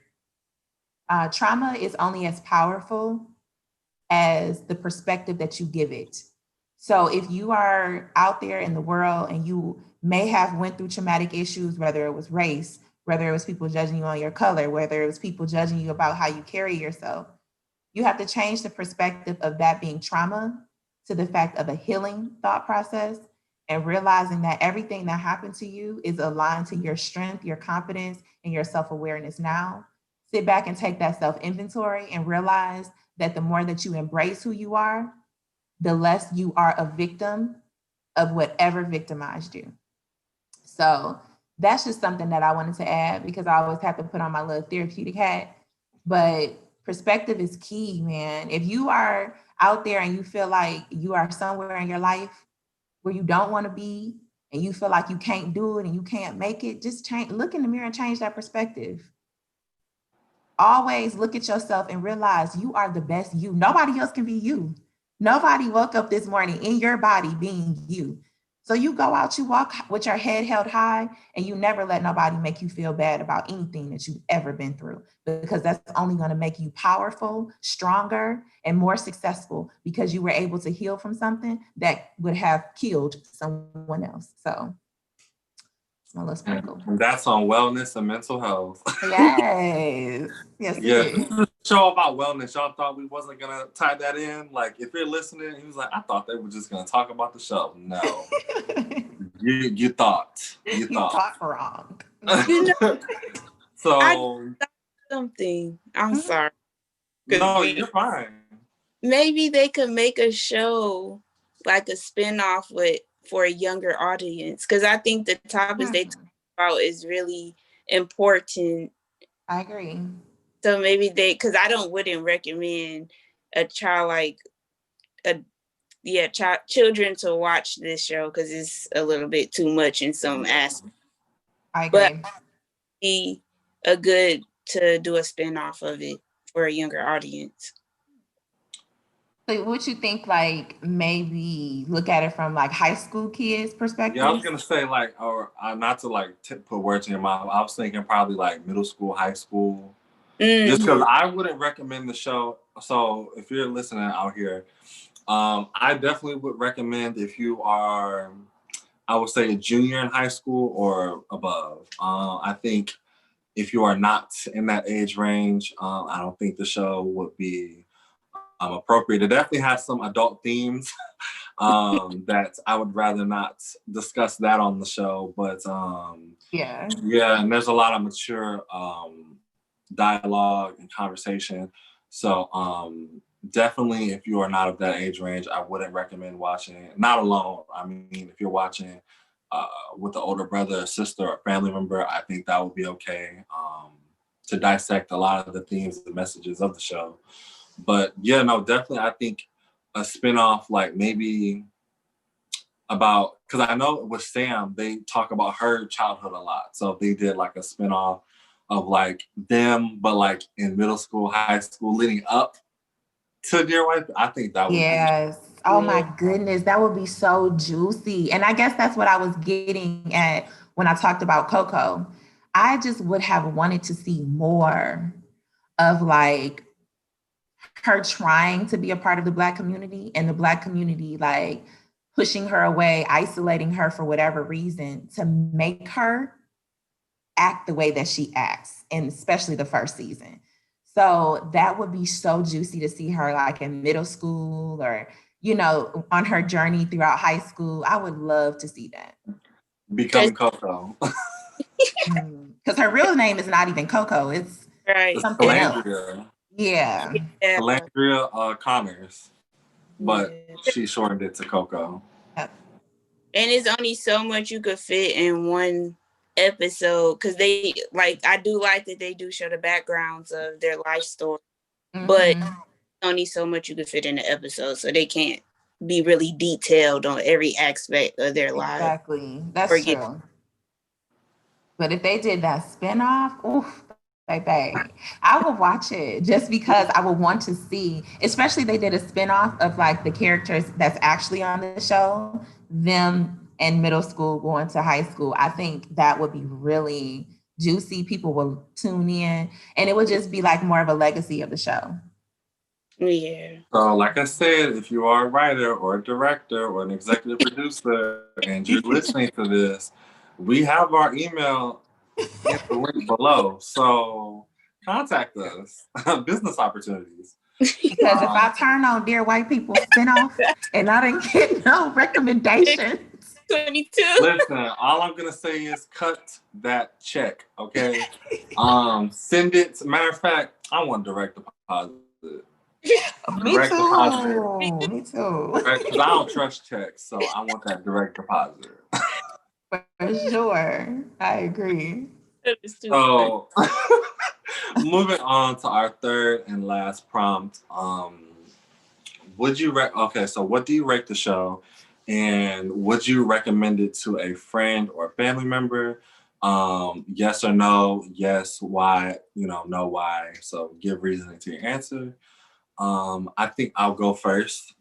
B: Trauma is only as powerful as the perspective that you give it. So if you are out there in the world and you may have went through traumatic issues, whether it was race, whether it was people judging you on your color, whether it was people judging you about how you carry yourself, you have to change the perspective of that being trauma to the fact of a healing thought process, and realizing that everything that happened to you is aligned to your strength, your confidence, and your self-awareness now. Sit back and take that self-inventory and realize that the more that you embrace who you are, the less you are a victim of whatever victimized you. So that's just something that I wanted to add, because I always have to put on my little therapeutic hat. But perspective is key, man. If you are out there and you feel like you are somewhere in your life where you don't want to be, and you feel like you can't do it and you can't make it, just look in the mirror and change that perspective. Always look at yourself and realize you are the best you. Nobody else can be you. Nobody woke up this morning in your body being you. So you go out, you walk with your head held high, and you never let nobody make you feel bad about anything that you've ever been through, because that's only going to make you powerful, stronger, and more successful, because you were able to heal from something that would have killed someone else. So it's my little sprinkle.
A: And that's on wellness and mental health.
B: Yes. Yes, it
A: Yeah,
B: is.
A: this is a show about wellness. Y'all thought we wasn't gonna tie that in. Like, if you're listening, he was like, I thought they were just gonna talk about the show. No, you thought
B: You thought wrong.
C: You know,
A: So
C: I something. I'm sorry.
A: no, you're fine.
C: Maybe they could make a show like a spinoff for a younger audience, because I think the topics they talk about is really important.
B: I agree.
C: So maybe because I wouldn't recommend a child children to watch this show, because it's a little bit too much in some aspects.
B: I agree.
C: But be a good to do a spinoff of it for a younger audience.
B: So what you think, like, maybe look at it from like high school kids' perspective?
A: Yeah, I was gonna say, like, or not to like put words in your mouth. I was thinking probably like middle school, high school. Just because I wouldn't recommend the show. So if you're listening out here, I definitely would recommend if you are, I would say, a junior in high school or above. I think if you are not in that age range, I don't think the show would be appropriate. It definitely has some adult themes that I would rather not discuss that on the show. But yeah, and there's a lot of mature dialogue and conversation. So definitely, if you are not of that age range, I wouldn't recommend watching it. Not alone. I mean, if you're watching with an older brother or sister or family member, I think that would be okay to dissect a lot of the themes and messages of the show. But yeah, no, definitely, I think a spinoff, like maybe about, because I know with Sam, they talk about her childhood a lot. So if they did like a spinoff of like them, but like in middle school, high school, leading up to Dear Wife, I think that would
B: be. Oh my goodness, that would be so juicy. And I guess that's what I was getting at when I talked about Coco. I just would have wanted to see more of like her trying to be a part of the Black community, and the Black community like pushing her away, isolating her for whatever reason, to make her act the way that she acts, and especially the first season. So that would be so juicy to see her like in middle school, or, you know, on her journey throughout high school. I would love to see that.
A: Becoming Coco.
B: Because her real name is not even Coco. It's something else. Yeah.
A: Calandria Connors. But she shortened it to Coco.
C: And it's only so much you could fit in one episode, because they I do like that they do show the backgrounds of their life story, but only so much you could fit in the episode, so they can't be really detailed on every aspect of their life.
B: Exactly, that's true. But if they did that spinoff, oof, baby, I would watch it, just because I would want to see, especially they did a spinoff of like the characters that's actually on the show, them in middle school going to high school. I think that would be really juicy. People will tune in, and it would just be like more of a legacy of the show.
C: Yeah.
A: So, like I said, if you are a writer or a director or an executive producer and you're listening to this, we have our email in the link below. So, contact us. Business opportunities.
B: Because if I turn on Dear White People spinoff and I didn't get no recommendations.
C: 22.
A: Listen, all I'm gonna say is cut that check, okay? Send it. Matter of fact, I want direct deposit.
B: Me
A: Direct deposit.
B: too. Me too.
A: Right? Because I don't trust checks, so I want that direct deposit.
B: For sure. I agree.
A: So, moving on to our third and last prompt. Would you okay, so what do you rate the show? And would you recommend it to a friend or family member? Yes or no? Yes, why? No, why? So give reasoning to your answer. I think I'll go first,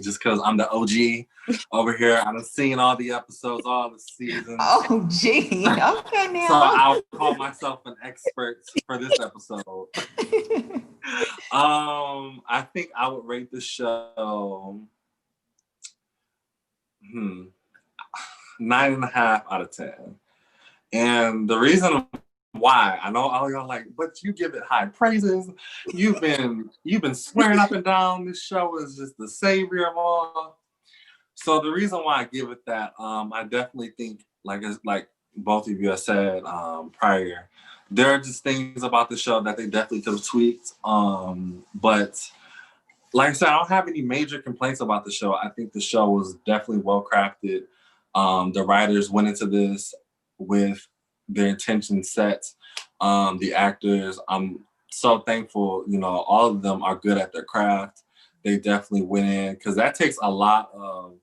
A: just because I'm the OG over here. I've seen all the episodes, all the seasons.
B: Oh, gee. Okay, now.
A: So I'll call myself an expert for this episode. I think I would rate the show 9.5 out of 10. And the reason why, I know all y'all like, but you give it high praises. You've been swearing up and down. This show is just the savior of all. So the reason why I give it that, I definitely think, like both of you have said prior, there are just things about the show that they definitely could have tweaked. But like I said, I don't have any major complaints about the show. I think the show was definitely well crafted. The writers went into this with their intention set. The actors, I'm so thankful, all of them are good at their craft. They definitely went in, because that takes a lot of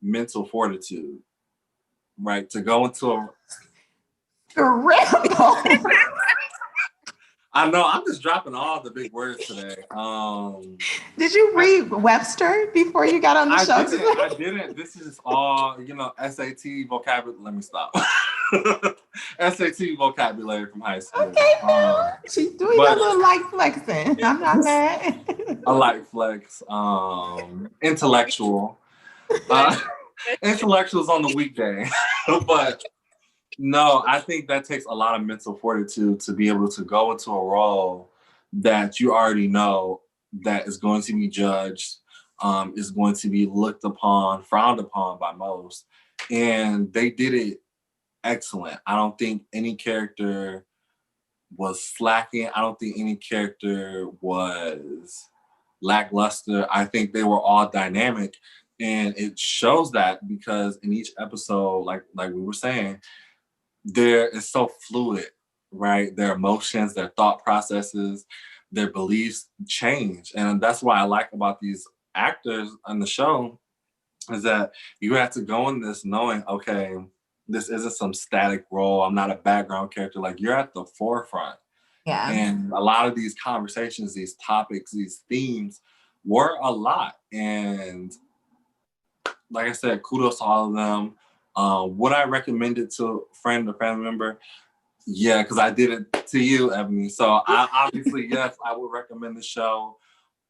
A: mental fortitude, right? To go into a... I know, I'm just dropping all the big words today.
B: Did you read Webster before you got on the show today?
A: I didn't. This is all, SAT vocabulary. Let me stop. SAT vocabulary from high school.
B: Okay, she's doing a little light flexing. I'm not mad.
A: A light flex. Intellectual. Intellectuals on the weekday. But no, I think that takes a lot of mental fortitude to be able to go into a role that you already know that is going to be judged, is going to be looked upon, frowned upon by most. And they did it excellent. I don't think any character was slacking. I don't think any character was lackluster. I think they were all dynamic. And it shows that because in each episode, like we were saying, there is so fluid, right? Their emotions, their thought processes, their beliefs change. And that's what I like about these actors on the show, is that you have to go in this knowing, okay, this isn't some static role. I'm not a background character. Like, you're at the forefront.
B: Yeah.
A: And a lot of these conversations, these topics, these themes were a lot. And like I said, kudos to all of them. Would I recommend it to a friend or family member? Yeah, because I did it to you, Ebony. So I obviously, yes, I would recommend the show.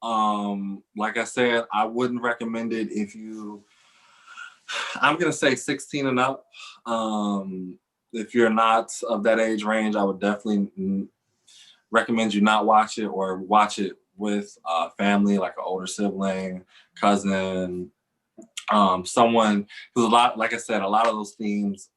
A: Like I said, I wouldn't recommend it if you, I'm going to say 16 and up. If you're not of that age range, I would definitely recommend you not watch it, or watch it with family, like an older sibling, cousin, someone, because like I said, a lot of those themes,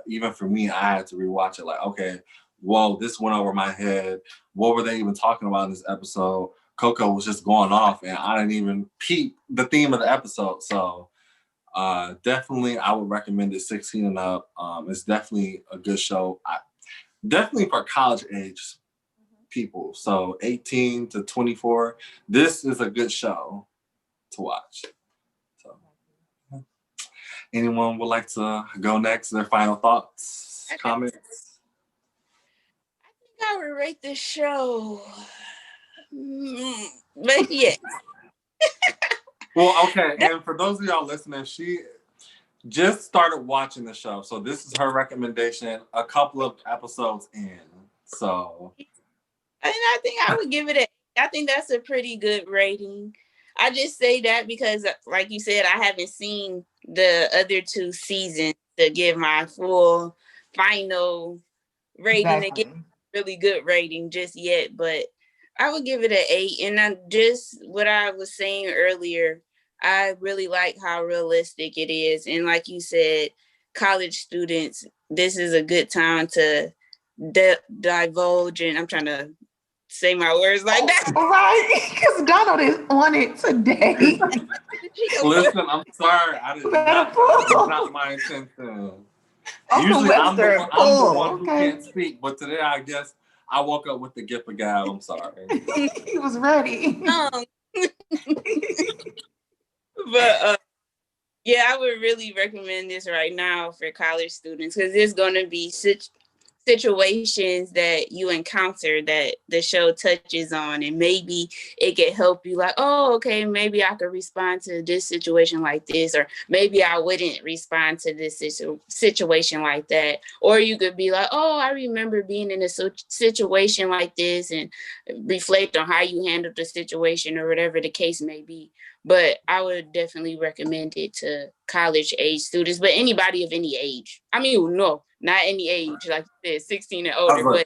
A: even for me, I had to rewatch it. Like, okay, whoa, this went over my head. What were they even talking about in this episode? Coco was just going off, and I didn't even peep the theme of the episode. So definitely, I would recommend it 16 and up. It's definitely a good show. Definitely for college age people. So 18 to 24, this is a good show to watch. Anyone would like to go next? Their final thoughts, comments?
C: I think I would rate the show. But yeah.
A: Well, okay. And for those of y'all listening, she just started watching the show. So this is her recommendation a couple of episodes in. So.
C: And I think I would give it I think that's a pretty good rating. I just say that because, like you said, I haven't seen the other 2 seasons to give my full final rating to get
B: Exactly.
C: really good rating just yet, but I would give it an 8. And I just what I was saying earlier, I really like how realistic it is. And like you said, college students, this is a good time to divulge. And I'm trying to say my words like that.
B: Right? Because Donald is on it today.
A: Listen, I'm sorry. I did not. That was not my intention. Usually, I'm the one who can't speak, but today I guess I woke up with the gift of gab. I'm sorry.
B: He was ready.
C: But yeah, I would really recommend this right now for college students because there's going to be situations that you encounter that the show touches on, and maybe it could help you like, oh, okay, maybe I could respond to this situation like this, or maybe I wouldn't respond to this situation like that. Or you could be like, oh, I remember being in a situation like this, and reflect on how you handled the situation or whatever the case may be. But I would definitely recommend it to college age students, but anybody of any age. I mean, no, not any age, like you said, 16 and older, but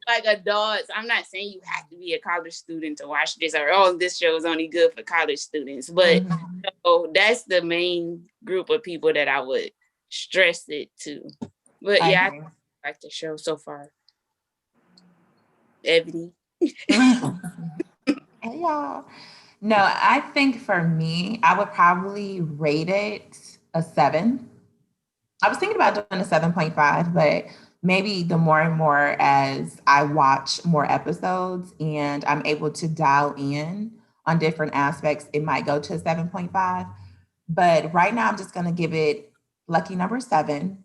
C: like adults. I'm not saying you have to be a college student to watch this, or oh, this show is only good for college students. But so that's the main group of people that I would stress it to. But yeah, I like the show so far. Ebony.
B: Hey y'all. No, I think for me, I would probably rate it a 7. I was thinking about doing a 7.5, but maybe the more and more as I watch more episodes and I'm able to dial in on different aspects, it might go to a 7.5. But right now, I'm just going to give it lucky number 7.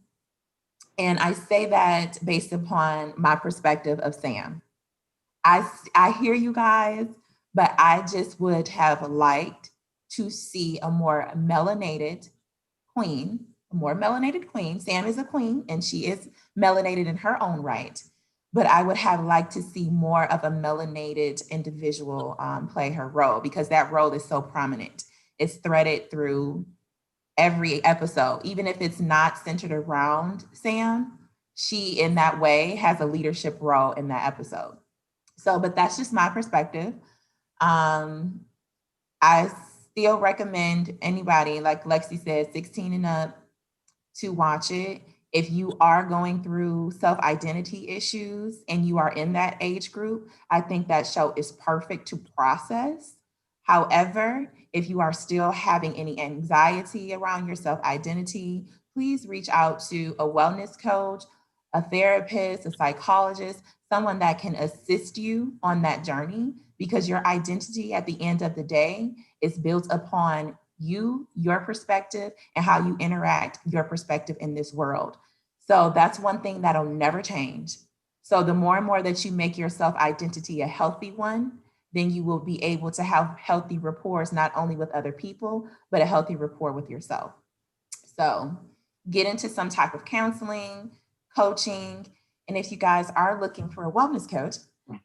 B: And I say that based upon my perspective of Sam. I hear you guys, but I just would have liked to see a more melanated queen, a more melanated queen. Sam is a queen and she is melanated in her own right. But I would have liked to see more of a melanated individual play her role, because that role is so prominent. It's threaded through every episode, even if it's not centered around Sam, she in that way has a leadership role in that episode. So, but that's just my perspective. I still recommend anybody, like Lexi said, 16 and up to watch it. If you are going through self-identity issues and you are in that age group, I think that show is perfect to process. However, if you are still having any anxiety around your self-identity, please reach out to a wellness coach, a therapist, a psychologist, someone that can assist you on that journey, because your identity at the end of the day is built upon you, your perspective, and how you interact your perspective in this world. So that's one thing that'll never change. So the more and more that you make your self-identity a healthy one, then you will be able to have healthy rapport, not only with other people, but a healthy rapport with yourself. So get into some type of counseling, coaching. And if you guys are looking for a wellness coach,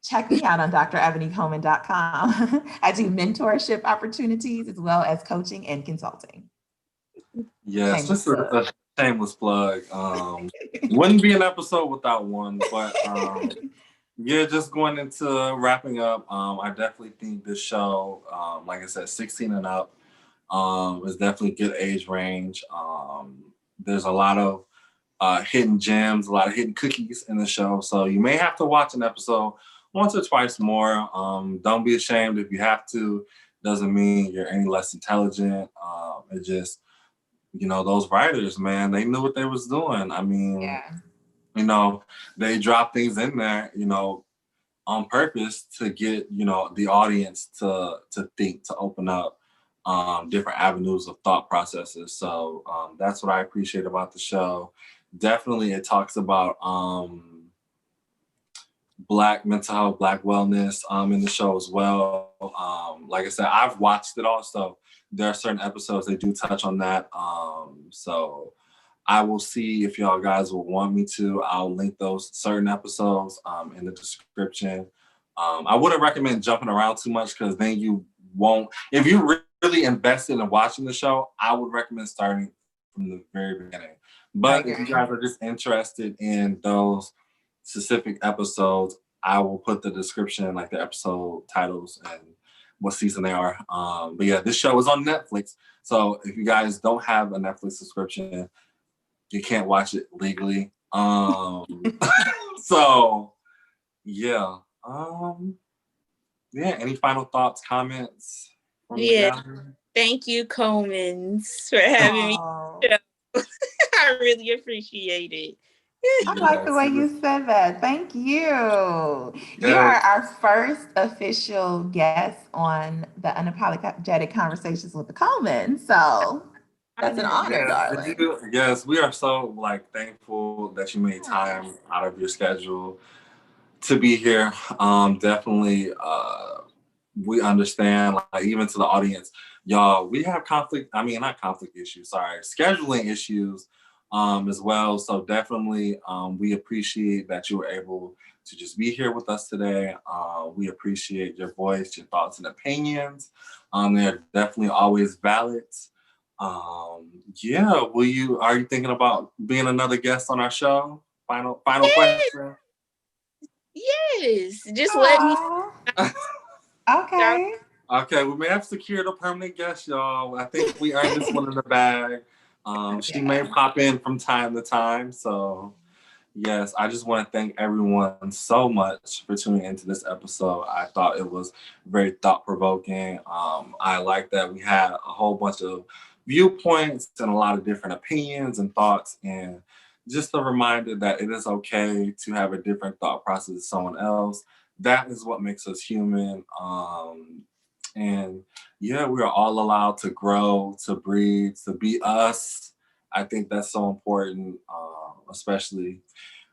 B: check me out on drebonycoleman.com. I do mentorship opportunities as well as coaching and consulting.
A: Yes, just a shameless plug. Wouldn't be an episode without one, but yeah, just going into wrapping up, I definitely think this show, like I said, 16 and up, is definitely a good age range. There's a lot of hidden gems, a lot of hidden cookies in the show. So you may have to watch an episode once or twice more. Don't be ashamed if you have to. Doesn't mean you're any less intelligent. It just, those writers, man, they knew what they was doing. I mean, they drop things in there, on purpose to get, the audience to think, to open up different avenues of thought processes. So that's what I appreciate about the show. Definitely, it talks about Black mental health, Black wellness in the show as well. Like I said, I've watched it also. There are certain episodes they do touch on that. So I will see if y'all guys will want me to. I'll link those certain episodes in the description. I wouldn't recommend jumping around too much because then you won't. If you really invested in watching the show, I would recommend starting from the very beginning. But if you guys are just interested in those specific episodes, I will put the description, like the episode titles and what season they are. But yeah, this show is on Netflix. So if you guys don't have a Netflix subscription, you can't watch it legally. So yeah. Yeah, any final thoughts, comments?
C: Yeah. Thank you, Comans, for having me. I really appreciate it.
B: I like the way you said that. Thank you. You are our first official guest on the Unapologetic Conversations with the Coleman. So that's an honor, darling.
A: Yes, we are so thankful that you made time out of your schedule to be here. Definitely, we understand. Even to the audience, y'all, we have scheduling issues as well. So definitely, we appreciate that you were able to just be here with us today. We appreciate your voice, your thoughts and opinions. They're definitely always valid. Are you thinking about being another guest on our show? Final question.
C: Yes, just let me.
B: Okay.
A: Okay, we may have secured a permanent guest, y'all. I think we earned this one in the bag. She may pop in from time to time. So, yes, I just want to thank everyone so much for tuning into this episode. I thought it was very thought-provoking. I like that we had a whole bunch of viewpoints and a lot of different opinions and thoughts, and just a reminder that it is okay to have a different thought process as someone else. That is what makes us human. And yeah, we are all allowed to grow, to breathe, to be us. I think that's so important, especially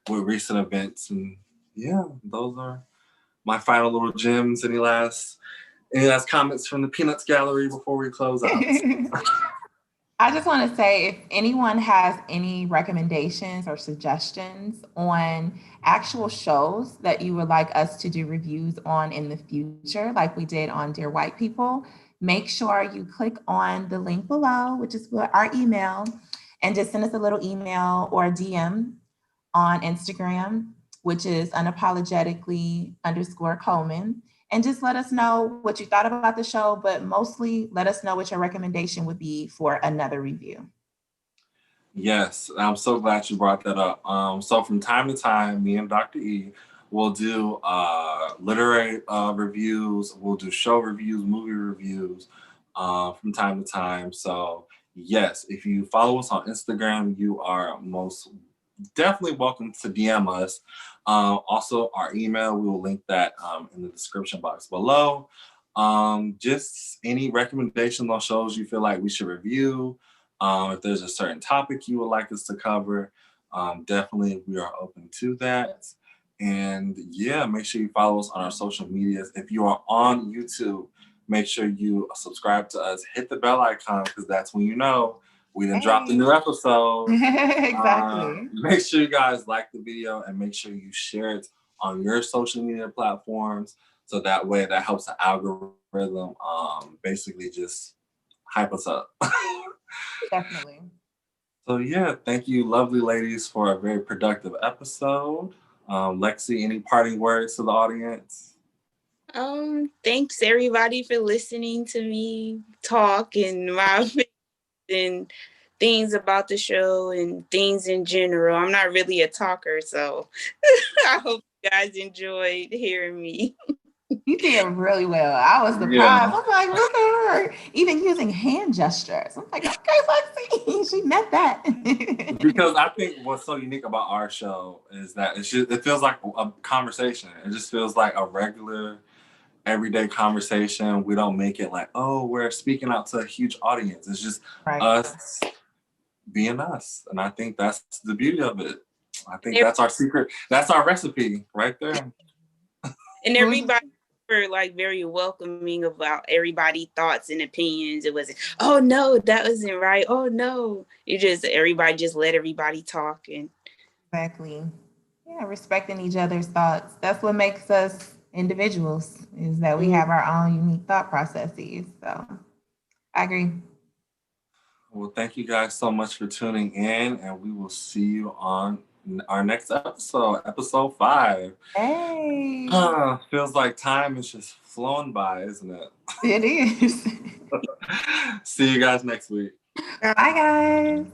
A: with recent events. And yeah, those are my final little gems. Any last comments from the Peanuts Gallery before we close out?
B: I just want to say, if anyone has any recommendations or suggestions on actual shows that you would like us to do reviews on in the future, like we did on Dear White People, make sure you click on the link below, which is our email, and just send us a little email or a DM on Instagram, which is unapologetically_Coleman. And just let us know what you thought about the show, but mostly let us know what your recommendation would be for another review.
A: Yes, I'm so glad you brought that up. So from time to time, me and Dr. E will do literary reviews, we'll do show reviews, movie reviews from time to time. So yes, if you follow us on Instagram, you are most definitely welcome to DM us. Also, our email, we will link that in the description box below. Just any recommendations on shows you feel like we should review. If there's a certain topic you would like us to cover, definitely we are open to that. And yeah, make sure you follow us on our social medias. If you are on YouTube, make sure you subscribe to us, hit the bell icon, because that's when you know we done dropped a new episode.
B: Exactly.
A: Make sure you guys like the video and make sure you share it on your social media platforms. So that way that helps the algorithm basically just hype us up.
B: Definitely.
A: So yeah, thank you, lovely ladies, for a very productive episode. Lexi, any parting words to the audience?
C: Thanks everybody for listening to me talk and my and things about the show and things in general. I'm not really a talker, so I hope you guys enjoyed hearing me.
B: You did really well. I was surprised.
A: Yeah.
B: I'm like, look at her, even using hand gestures. I'm like, okay, Lexi, she meant that.
A: Because I think what's so unique about our show is that it feels like a conversation. It just feels like a regular, everyday conversation. We don't make it like, oh, we're speaking out to a huge audience. It's just us being us. And I think that's the beauty of it. I think that's our secret. That's our recipe right there.
C: And everybody were very welcoming about everybody's thoughts and opinions. It wasn't, oh no, that wasn't right. Oh no. Everybody just let everybody talk. And
B: exactly. Yeah, respecting each other's thoughts. That's what makes us individuals, is that we have our own unique thought processes. So I agree.
A: Well, thank you guys so much for tuning in, and we will see you on our next episode, episode 5.
B: Hey.
A: Feels like time is just flown by, isn't it?
B: It is.
A: See you guys next week.
B: Bye, guys.